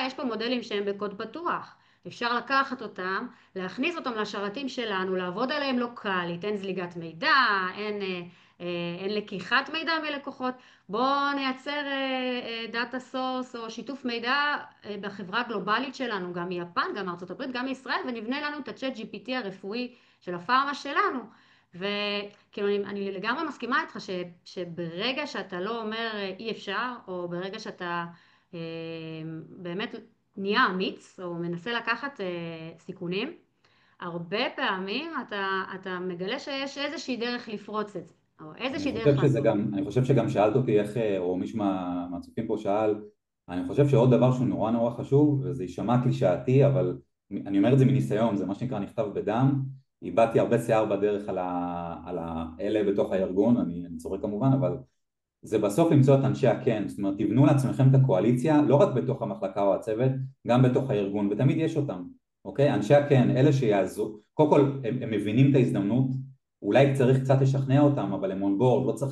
יש פה מודלים שהם בקוד פתוח, אפשר לקחת אותם, להכניס אותם לשרתים שלנו, לעבוד עליהם לוקאלית, אין זליגת מידע, אין לקיחת מידע מלקוחות, בואו נייצר דאטה סורס או שיתוף מידע בחברה הגלובלית שלנו, גם מיפן, גם מארצות הברית, גם מישראל, ונבנה לנו את ה-ChatGPT הרפואי של הפארמה שלנו, וכאילו אני לגמרי מסכימה איתך שברגע שאתה לא אומר אי אפשר, או ברגע שאתה באמת נהיה אמיץ, או מנסה לקחת סיכונים, הרבה פעמים אתה מגלה שיש איזושהי דרך לפרוץ את זה, או איזושהי דרך לעשות. אני חושב שגם שאלת אותי איך, או מישהו מהצופים פה שאל, אני חושב שעוד דבר שהוא נורא נורא חשוב, וזה יישמע קלישאתי, אבל אני אומר את זה מניסיון, זה מה שנקרא נכתב בדם, איבדתי הרבה שיער בדרך על האלה בתוך הארגון, אני צוחק כמובן, אבל זה בסוף למצוא את אנשי הכן, זאת אומרת תבנו לעצמכם את הקואליציה, לא רק בתוך המחלקה או הצוות, גם בתוך הארגון, ותמיד יש אותם, אוקיי? אנשי הכן, אלה שיעזו, קודם כל הם מבינים את ההזדמנות, אולי צריך קצת לשכנע אותם, אבל הם on board,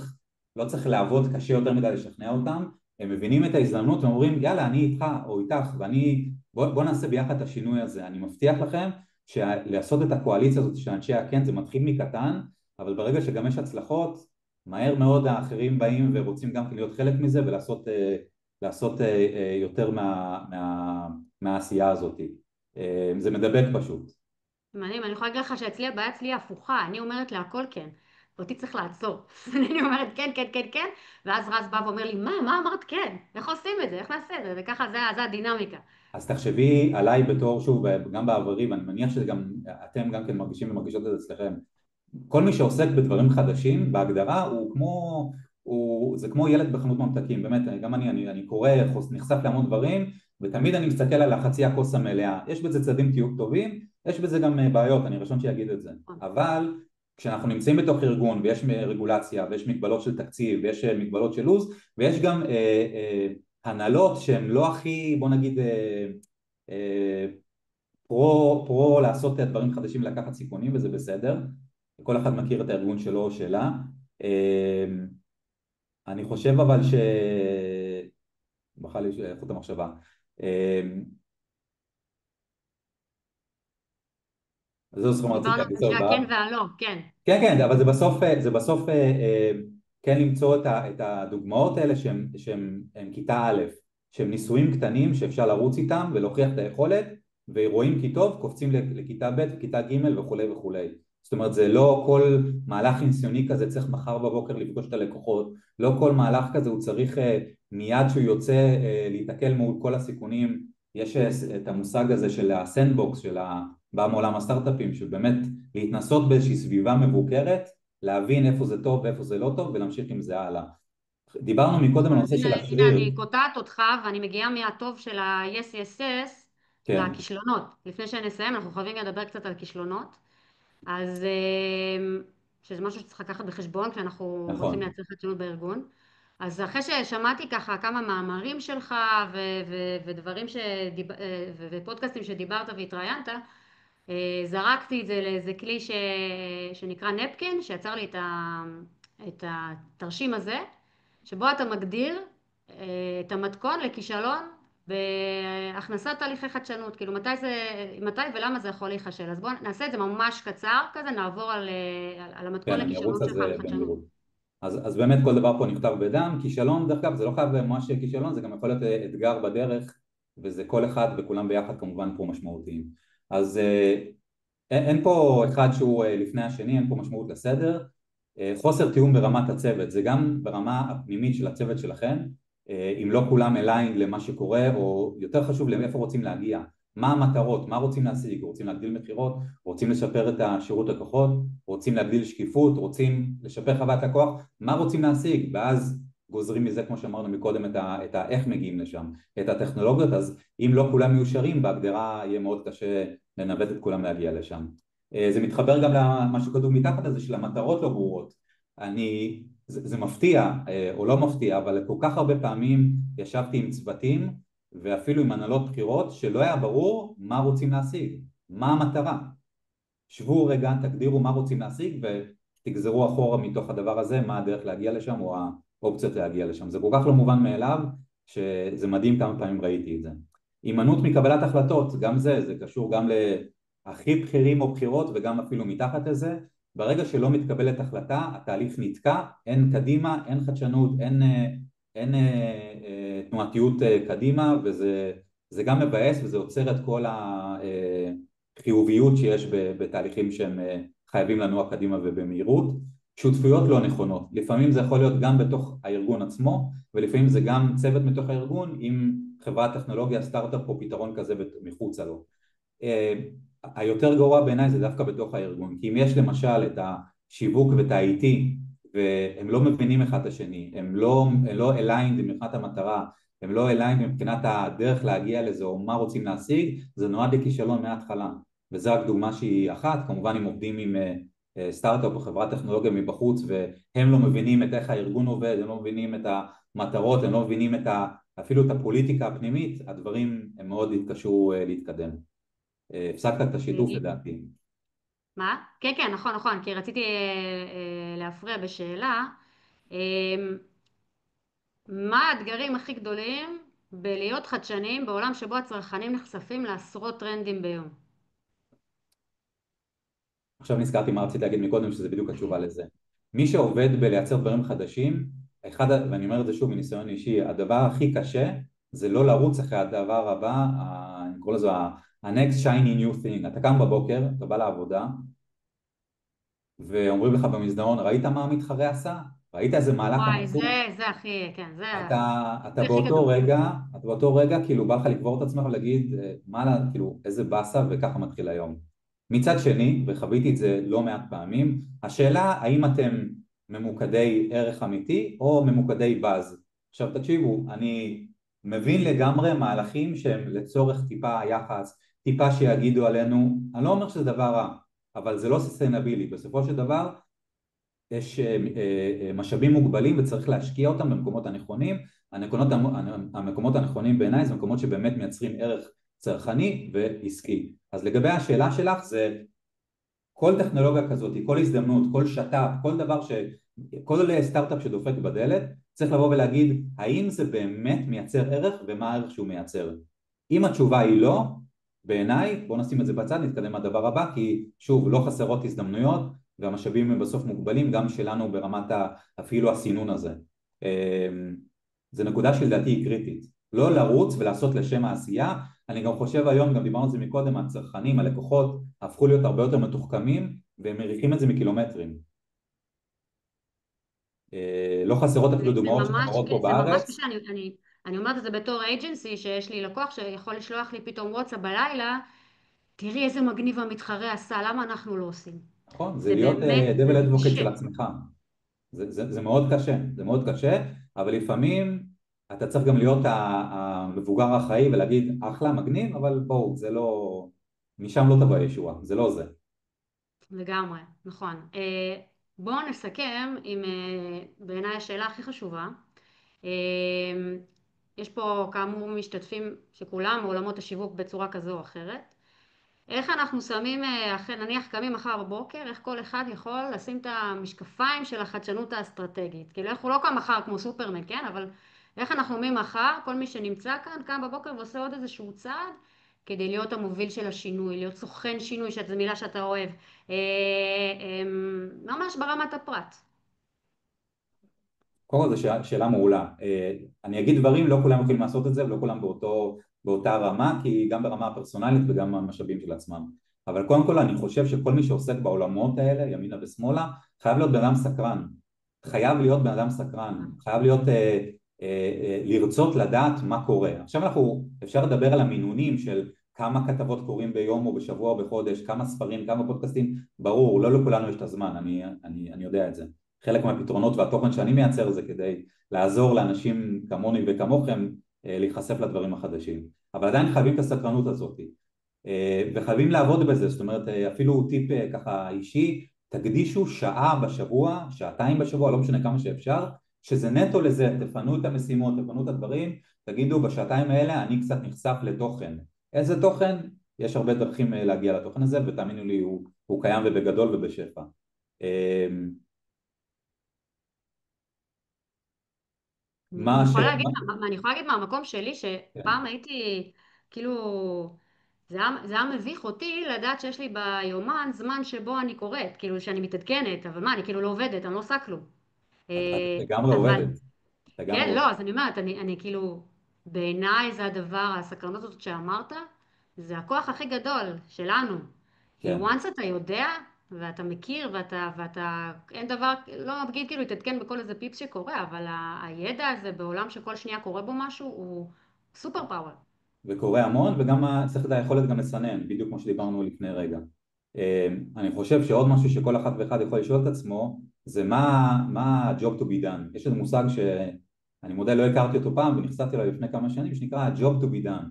לא צריך לעבוד קשה יותר מדי לשכנע אותם, הם מבינים את ההזדמנות ואומרים יאללה אני איתך או איתך, בוא נעשה ביחד את השינוי הזה, אני מבטיח לכם שלעשות את הקואליציה הזאת של אנשי הכן זה מתחיל מקטן, אבל ברגע שגם יש הצלחות, מהר מאוד האחרים באים ורוצים גם להיות חלק מזה ולעשות יותר מהעשייה הזאת. זה מדבק פשוט. מעניין, אני יכולה להגיד לך שאצלי הבעיה אצלי הפוכה, אני אומרת להכל כן, ואותי צריך לעצור. אני אומרת כן, כן, כן, כן, ואז רז בא ואומר לי, מה אמרת כן? איך עושים את זה? איך נעשה את זה? וככה זה הדינמיקה. אז תחשבי עליי בתור, שוב, גם בעברי, ואני מניח שגם אתם גם כן מרגישים ומרגישות את זה אצלכם, כל מי שעוסק בדברים חדשים בהגדרה זה כמו ילד בחנות ממתקים, באמת גם אני קורא, נחשף להמון דברים ותמיד אני מסתכל על החצי הכוס המלאה, יש בזה צדדים טובים, יש בזה גם בעיות, אני ראשון שיגיד את זה, אבל כשאנחנו נמצאים בתוך ארגון ויש רגולציה ויש מגבלות של תקציב ויש מגבלות של לוז ויש גם הנהלות שהן לא הכי בוא נגיד פרו לעשות דברים חדשים לקחת סיכונים וזה בסדר, כל אחד מכיר את הארגון שלו או שלה. אני חושב אבל בחר לי חוט המחשבה. זהו סכום רציתי דיברנו על שהכן והלא, כן. כן, אבל זה בסוף כן למצוא את הדוגמאות האלה שהם כיתה א', שהם ניסויים קטנים שאפשר לרוץ איתם ולהוכיח את היכולת, ורואים כי טוב, קופצים לכיתה ב' וכיתה ג' וכולי וכולי. זאת אומרת זה לא כל מהלך ניסיוני כזה צריך מחר בבוקר לפגוש את הלקוחות, לא כל מהלך כזה הוא צריך מיד שהוא יוצא להתקל מול כל הסיכונים, יש את המושג הזה של הסנדבוקס, בא מעולם הסטארט-אפים, של באמת להתנסות באיזושהי סביבה מבוקרת, להבין איפה זה טוב ואיפה זה לא טוב ולהמשיך עם זה הלאה. דיברנו מקודם על הנושא של השריר. הנה אני קוטעת אותך ואני מגיעה מהטוב של ה-yes yes yes לכישלונות. לפני שנסיים אנחנו חייבים לדבר קצת על כישלונות. אז שזה משהו שצריך לקחת בחשבון כשאנחנו רוצים לייצר חדשנות בארגון. אז אחרי ששמעתי ככה כמה מאמרים שלך ודברים ופודקאסטים שדיברת והתראיינת, זרקתי את זה לאיזה כלי שנקרא נפקין, שיצר לי את התרשים הזה, שבו אתה מגדיר את המתכון לכישלון בהכנסת תהליכי חדשנות, כאילו מתי ולמה זה יכול להיכשל. אז בואו נעשה את זה ממש קצר כזה, נעבור על המתכון לכישלון שלך לחדשנות. אז באמת כל דבר פה נכתב בדם, כישלון דרך אגב זה לא חייב ממש כישלון, זה גם יכול להיות אתגר בדרך, וזה כל אחד וכולם ביחד כמובן פה משמעותיים. אז אין פה אחד שהוא לפני השני, אין פה משמעות לסדר, חוסר תיאום ברמת הצוות, זה גם ברמה הפנימית של הצוות שלכם, אם לא כולם אליין למה שקורה, או יותר חשוב לאיפה רוצים להגיע, מה המטרות, מה רוצים להשיג, רוצים להגדיל מחירות, רוצים לשפר את השירות לקוחות, רוצים להגדיל שקיפות, רוצים לשפר חוות לקוח, מה רוצים להשיג, ואז גוזרים מזה כמו שאמרנו מקודם את איך מגיעים לשם, את הטכנולוגיות, אז אם לא כולם מיושרים בהגדרה יהיה מאוד קשה לנווט את כולם להגיע לשם. זה מתחבר גם למה שכתוב מתחת הזה של המטרות לא ברורות, זה מפתיע או לא מפתיע, אבל כל כך הרבה פעמים ישבתי עם צוותים ואפילו עם הנהלות בחירות שלא היה ברור מה רוצים להשיג, מה המטרה. שבו רגע, תגדירו מה רוצים להשיג ותגזרו אחורה מתוך הדבר הזה מה הדרך להגיע לשם או האופציות להגיע לשם. זה כל כך לא מובן מאליו שזה מדהים כמה פעמים ראיתי את זה. הימנעות מקבלת החלטות, גם זה קשור גם להכי בכירים או בחירות וגם אפילו מתחת לזה. ברגע שלא מתקבלת החלטה, התהליך נתקע, אין קדימה, אין חדשנות, אין תנועתיות קדימה, וזה גם מבאס וזה עוצר את כל החיוביות שיש בתהליכים שהם חייבים לנוע קדימה ובמהירות. שותפויות לא נכונות, לפעמים זה יכול להיות גם בתוך הארגון עצמו, ולפעמים זה גם צוות מתוך הארגון עם חברת טכנולוגיה, סטארט-אפ או פתרון כזה מחוצה לו. היותר גרוע בעיניי זה דווקא בתוך הארגון, כי אם יש למשל את השיווק ואת ה-IT והם לא מבינים אחד את השני, הם לא aligned מבחינת המטרה, הם לא aligned מבחינת הדרך להגיע לזה או מה רוצים להשיג, זה נועד לכישלון מההתחלה. וזה רק דוגמה שהיא אחת, כמובן אם עובדים עם סטארט-אפ או חברת טכנולוגיה מבחוץ והם לא מבינים את איך הארגון עובד, הם לא מבינים את המטרות, הם לא מבינים אפילו את הפוליטיקה הפנימית, הדברים הם מאוד יתקשו להתקדם. הפסקת את השיתוף לדעתי. מה? כן, כן, נכון, נכון, כי רציתי להפריע בשאלה. מה האתגרים הכי גדולים בלהיות חדשניים בעולם שבו הצרכנים נחשפים לעשרות טרנדים ביום? עכשיו נזכרתי מה רציתי להגיד מקודם, שזה בדיוק התשובה לזה. מי שעובד בלייצר דברים חדשים, ואני אומר את זה שוב מניסיון אישי, הדבר הכי קשה זה לא לרוץ אחרי הדבר הבא, אני קורא לזה ה-next shiny new thing. אתה קם בבוקר, אתה בא לעבודה, ואומרים לך במסדרון, ראית מה המתחרה עשה? ראית איזה מהלך הם וואי, עשו? זה הכי, כן, זה אתה הכי גדול. באותו רגע כאילו בא לך לקבור את עצמך ולהגיד כאילו איזה באסה, וככה מתחיל היום. מצד שני, וחוויתי את זה לא מעט פעמים, השאלה האם אתם ממוקדי ערך אמיתי או ממוקדי באז. עכשיו תקשיבו, אני מבין לגמרי מהלכים שהם לצורך טיפה יחס, טיפה שיגידו עלינו, אני לא אומר שזה דבר רע, אבל זה לא ססטיינבילי. בסופו של דבר יש משאבים מוגבלים וצריך להשקיע אותם במקומות הנכונים. המקומות הנכונים בעיניי זה מקומות שבאמת מייצרים ערך צרכני ועסקי. אז לגבי השאלה שלך, זה כל טכנולוגיה כזאת, כל הזדמנות, כל שת"פ, כל סטארט-אפ שדופק בדלת, צריך לבוא ולהגיד האם זה באמת מייצר ערך ומה הערך שהוא מייצר. אם התשובה היא לא, בעיניי בוא נשים את זה בצד, נתקדם לדבר הבא, כי שוב לא חסרות הזדמנויות והמשאבים הם בסוף מוגבלים, גם שלנו ברמת אפילו הסינון הזה. זה נקודה שלדעתי היא קריטית, לא לרוץ ולעשות לשם העשייה. אני גם חושב היום, גם דיברנו על זה מקודם, הצרכנים, הלקוחות הפכו להיות הרבה יותר מתוחכמים והם מריחים את זה מקילומטרים. לא חסרות אפילו דוגמאות של חברות פה זה ממש בארץ. קשה, אני אומרת את זה בתור אייג'נסי, שיש לי לקוח שיכול לשלוח לי פתאום וואטסאפ בלילה, תראי איזה מגניב המתחרה עשה, למה אנחנו לא עושים? נכון, זה זה להיות באמת דבל אדבוקייט קשה. של עצמך. זה מאוד קשה, זה מאוד קשה, אבל לפעמים אתה צריך גם להיות המבוגר האחראי ולהגיד אחלה, מגניב, אבל בואו, זה לא, משם לא תבוא הישועה, זה לא זה. לגמרי, נכון. בואו נסכם עם בעיניי השאלה הכי חשובה. אה, יש פה כאמור משתתפים שכולם מעולמות השיווק בצורה כזו או אחרת. איך אנחנו שמים, נניח קמים מחר בבוקר, איך כל אחד יכול לשים את המשקפיים של החדשנות האסטרטגית. כאילו איך הוא לא קם מחר כמו סופרמן, כן? אבל איך אנחנו ממחר, כל מי שנמצא כאן, קם בבוקר ועושה עוד איזשהו צעד, כדי להיות המוביל של השינוי, להיות סוכן שינוי, שזו מילה שאתה אוהב, ממש ברמת הפרט. קודם כל זו שאלה מעולה. אני אגיד דברים, לא כולם יכולים לעשות את זה ולא כולם באותה רמה, כי גם ברמה הפרסונלית וגם המשאבים של עצמם. אבל קודם כל אני חושב שכל מי שעוסק בעולמות האלה, ימינה ושמאלה, חייב להיות בן אדם סקרן. חייב להיות בן אדם סקרן, חייב להיות לרצות לדעת מה קורה. עכשיו אפשר לדבר על המינונים של כמה כתבות קוראים ביום או בשבוע או בחודש, כמה ספרים, כמה פודקאסטים, ברור, לא לכולנו יש את הזמן, אני יודע את זה. חלק מהפתרונות והתוכן שאני מייצר זה כדי לעזור לאנשים כמוני וכמוכם להיחשף לדברים החדשים. אבל עדיין חייבים את הסקרנות הזאת, וחייבים לעבוד בזה. זאת אומרת, אפילו טיפ ככה אישי, תקדישו שעה בשבוע, שעתיים בשבוע, לא משנה כמה שאפשר, שזה נטו לזה, תפנו את המשימות, תפנו את הדברים, תגידו בשעתיים האלה אני קצת נחשף לתוכן. איזה תוכן? יש הרבה דרכים להגיע לתוכן הזה, ותאמינו לי הוא קיים ובגדול ובשפע. אני יכולה להגיד מהמקום שלי, שפעם הייתי, כאילו, זה היה מביך אותי לדעת שיש לי ביומן זמן שבו אני קוראת, כאילו שאני מתעדכנת, אבל מה, אני כאילו לא עובדת, אני לא עושה כלום. את לגמרי אבל, עובדת, לגמרי כן, עובדת. לא, אז אני אומרת, אני כאילו, בעיניי זה הדבר, הסקרנות הזאת שאמרת, זה הכוח הכי גדול שלנו. כי כן. once אתה יודע, ואתה מכיר, אין דבר, לא נגיד כאילו להתעדכן בכל איזה פיפס שקורה, אבל הידע הזה בעולם שכל שנייה קורה בו משהו, הוא סופר פאוור. וקורה המון, וגם צריך את היכולת גם לסנן, בדיוק כמו שדיברנו לפני רגע. אני חושב שעוד משהו שכל אחד ואחד יכול לשאול את עצמו, זה מה ה-job to be done. יש איזה מושג שאני מודה לא הכרתי אותו פעם, ונחשפתי לו לפני כמה שנים, שנקרא ה-job to be done.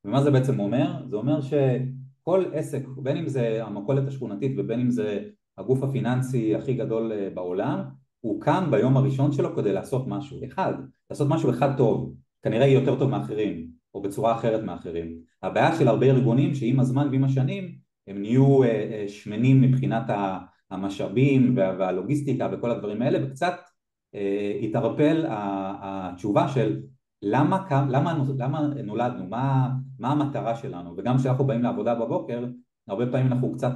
ומה זה בעצם אומר? זה אומר שכל עסק, בין אם זה המכולת השכונתית ובין אם זה הגוף הפיננסי הכי גדול בעולם, הוא קם ביום הראשון שלו כדי לעשות משהו אחד, לעשות משהו אחד טוב, כנראה יותר טוב מאחרים, או בצורה אחרת מאחרים. הבעיה של הרבה ארגונים שעם הזמן ועם השנים הם נהיו שמנים מבחינת המשאבים והלוגיסטיקה וכל הדברים האלה, וקצת התערפל התשובה של למה נולדנו, מה המטרה שלנו. וגם כשאנחנו באים לעבודה בבוקר, הרבה פעמים אנחנו קצת,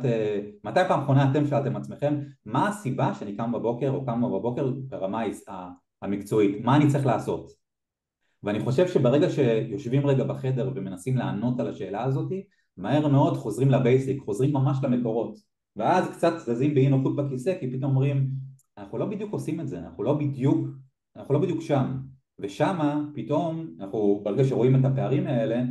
מתי פעם אחרונה אתם שאלתם עצמכם, מה הסיבה שאני קם בבוקר או קם בבוקר ברמה המקצועית, מה אני צריך לעשות? ואני חושב שברגע שיושבים רגע בחדר ומנסים לענות על השאלה הזאת, מהר מאוד חוזרים לבייסיק, חוזרים ממש למקורות, ואז קצת זזים באי נוחות בכיסא, כי פתאום אומרים, אנחנו לא בדיוק עושים את זה, אנחנו לא בדיוק שם, ושמה פתאום, ברגע שרואים את הפערים האלה,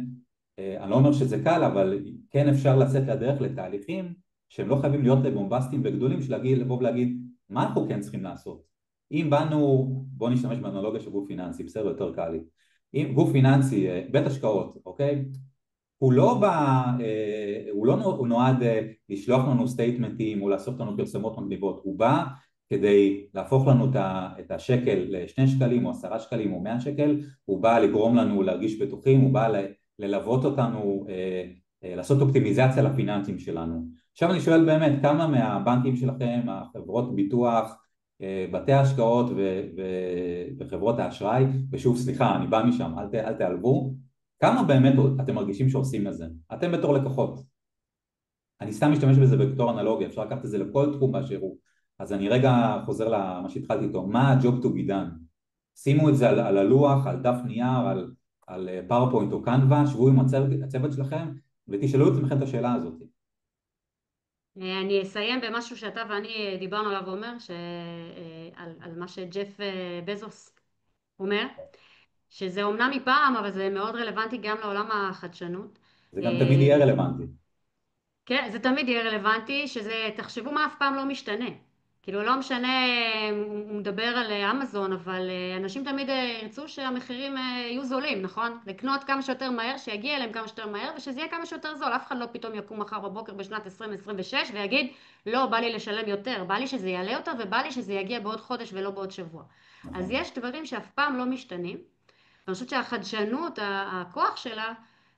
אני לא אומר שזה קל, אבל כן אפשר לצאת לדרך לתהליכים, שהם לא חייבים להיות בומבסטיים וגדולים, לבוא ולהגיד, מה אנחנו כן צריכים לעשות? אם באנו, בואו נשתמש באנלוגיה של גוף פיננסי, בסדר, יותר קל לי. אם גוף פיננסי, בית השקעות, אוקיי? הוא לא נועד לשלוח לנו סטייטמנטים או לעשות לנו פרסומות מגניבות, הוא בא כדי להפוך לנו את השקל ל2 שקלים או 10 שקלים או 100 שקל, הוא בא לגרום לנו להרגיש בטוחים, הוא בא ללוות אותנו, לעשות אופטימיזציה לפיננסים שלנו. עכשיו אני שואל באמת, כמה מהבנקים שלכם, החברות ביטוח, בתי ההשקעות וחברות האשראי, ושוב סליחה אני בא משם, אל תעלבו, כמה באמת אתם מרגישים שעושים את זה? אתם בתור לקוחות, אני סתם משתמש בזה בתור אנלוגיה, אפשר לקחת את זה לכל תחום באשר הוא, אז אני רגע חוזר למה שהתחלתי איתו, מה ה-job to be done? שימו את זה על הלוח, על דף נייר, על פאורפוינט או קנבה, שבו עם הצוות שלכם ותשאלו את עצמכם את השאלה הזאת. אני אסיים במשהו שאתה ואני דיברנו עליו ואומר, על מה שג'ף בזוס אומר, שזה אומנם מפעם, אבל זה מאוד רלוונטי גם לעולם החדשנות. זה גם תמיד יהיה רלוונטי. כן, זה תמיד יהיה רלוונטי, תחשבו מה אף פעם לא משתנה. כאילו לא משנה, הוא מדבר על אמזון, אבל אנשים תמיד ירצו שהמחירים יהיו זולים, נכון? לקנות כמה שיותר מהר, שיגיע אליהם כמה שיותר מהר, ושזה יהיה כמה שיותר זול. אף אחד לא פתאום יקום מחר בבוקר בשנת 2026 ויגיד, לא, בא לי לשלם יותר, בא לי שזה יעלה יותר, ובא לי שזה יגיע בעוד חודש ולא בעוד שבוע. אז יש דברים שאף פעם לא משתנים. אני חושבת שהחדשנות, הכוח שלה,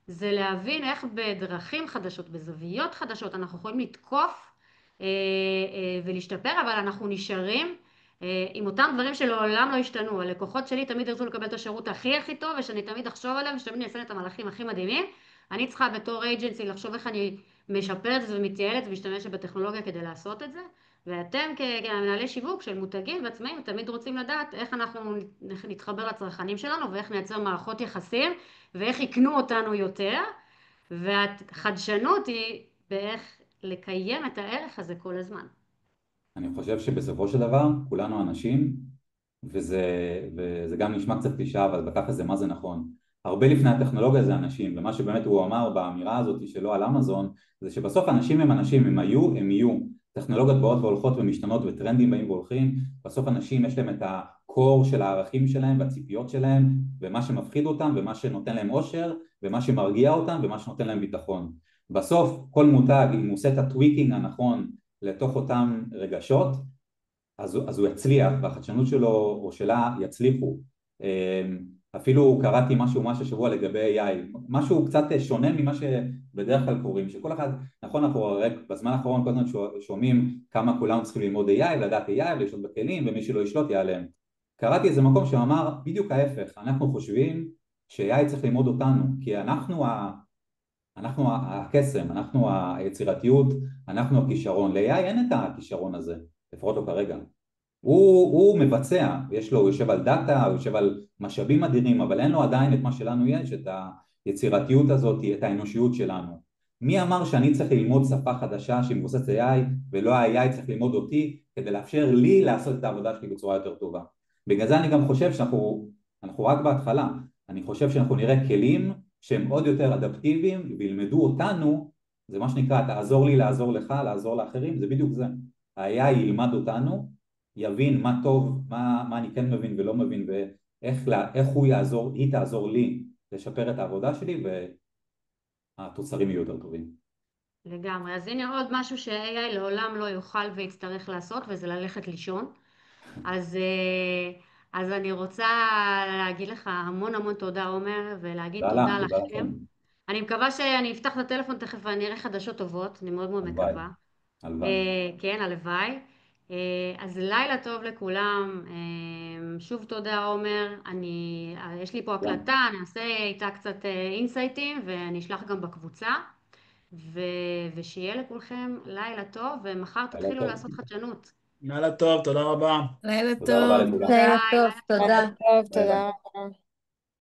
זה להבין איך בדרכים חדשות, בזוויות חדשות, אנחנו יכולים לתקוף ולהשתפר, אבל אנחנו נשארים עם אותם דברים שלעולם לא השתנו. הלקוחות שלי תמיד ירצו לקבל את השירות הכי טוב, ושאני תמיד אחשוב עליהם, ושתמיד אני אעשה את המהלכים הכי מדהימים. אני צריכה בתור אייג'נסי לחשוב איך אני משפרת את זה ומתייעלת ומשתמשת בטכנולוגיה כדי לעשות את זה. ואתם כמנהלי שיווק של מותגים ועצמאים תמיד רוצים לדעת איך אנחנו נתחבר לצרכנים שלנו ואיך נייצר מערכות יחסים ואיך יקנו אותנו יותר. והחדשנות היא באיך לקיים את הערך הזה כל הזמן. אני חושב שבסופו של דבר כולנו אנשים, וזה גם נשמע קצת קלישאה, אבל בתכל'ס זה מה זה נכון. הרבה לפני הטכנולוגיה זה אנשים, ומה שבאמת הוא אמר באמירה הזאת שלו על אמזון, זה שבסוף אנשים הם אנשים, הם יהיו. טכנולוגיות באות והולכות ומשתנות וטרנדים באים והולכים, בסוף אנשים יש להם את הקור של הערכים שלהם והציפיות שלהם, ומה שמפחיד אותם ומה שנותן להם אושר, ומה שמרגיע אותם ומה שנותן להם ביטחון. בסוף כל מותג, אם הוא עושה את הטוויקינג הנכון לתוך אותם רגשות, אז הוא יצליח, והחדשנות שלו או שלה יצליחו. אפילו קראתי משהו שבוע לגבי AI, משהו קצת שונה ממה שבדרך כלל קוראים, שכל אחד, נכון, אנחנו בזמן האחרון כל הזמן שומעים כמה כולם צריכים ללמוד AI, לדעת AI ולשלוט בכלים, ומי שלא ישלוט ייעלם. קראתי איזה מקום שאמר בדיוק ההפך, אנחנו חושבים ש-AI צריך ללמוד אותנו, כי אנחנו הקסם, אנחנו היצירתיות, אנחנו הכישרון. ל-AI אין את הכישרון הזה, לפחות לא כרגע. הוא מבצע, הוא יושב על דאטה, הוא יושב על משאבים אדירים, אבל אין לו עדיין את מה שלנו יש, את היצירתיות הזאת, את האנושיות שלנו. מי אמר שאני צריך ללמוד שפה חדשה שהיא מבוססת AI ולא ה-AI צריך ללמוד אותי כדי לאפשר לי לעשות את העבודה שלי בצורה יותר טובה? בגלל זה אני גם חושב שאנחנו רק בהתחלה. אני חושב שאנחנו נראה כלים שהם עוד יותר אדפטיביים וילמדו אותנו. זה מה שנקרא, תעזור לי לעזור לך, לעזור לאחרים, זה בדיוק זה. ה-AI ילמד אותנו, יבין מה טוב, מה אני כן מבין ולא מבין, ואיך היא תעזור לי לשפר את העבודה שלי, והתוצרים יהיו יותר טובים. לגמרי. אז הנה עוד משהו ש-AI לעולם לא יוכל ויצטרך לעשות, וזה ללכת לישון. אז אני רוצה להגיד לך המון המון תודה, עומר, ולהגיד תודה לך, תודה תודה לכם. לכם. אני מקווה שאני אפתח את הטלפון תכף ואני אראה חדשות טובות, אני מאוד מאוד הלוואי, מקווה. הלוואי. כן, הלוואי. אז לילה טוב לכולם. שוב תודה, עומר. יש לי פה תודה. הקלטה, אני אעשה איתה קצת אינסייטים ואני אשלח גם בקבוצה. ושיהיה לכולכם לילה טוב, ומחר לילה תתחילו טוב. לעשות חדשנות. לילה טוב, תודה רבה. לילה תודה רבה טוב. לכולם. לילה ביי, טוב, לילה טוב. תודה. טוב, ביי ביי. תודה רבה.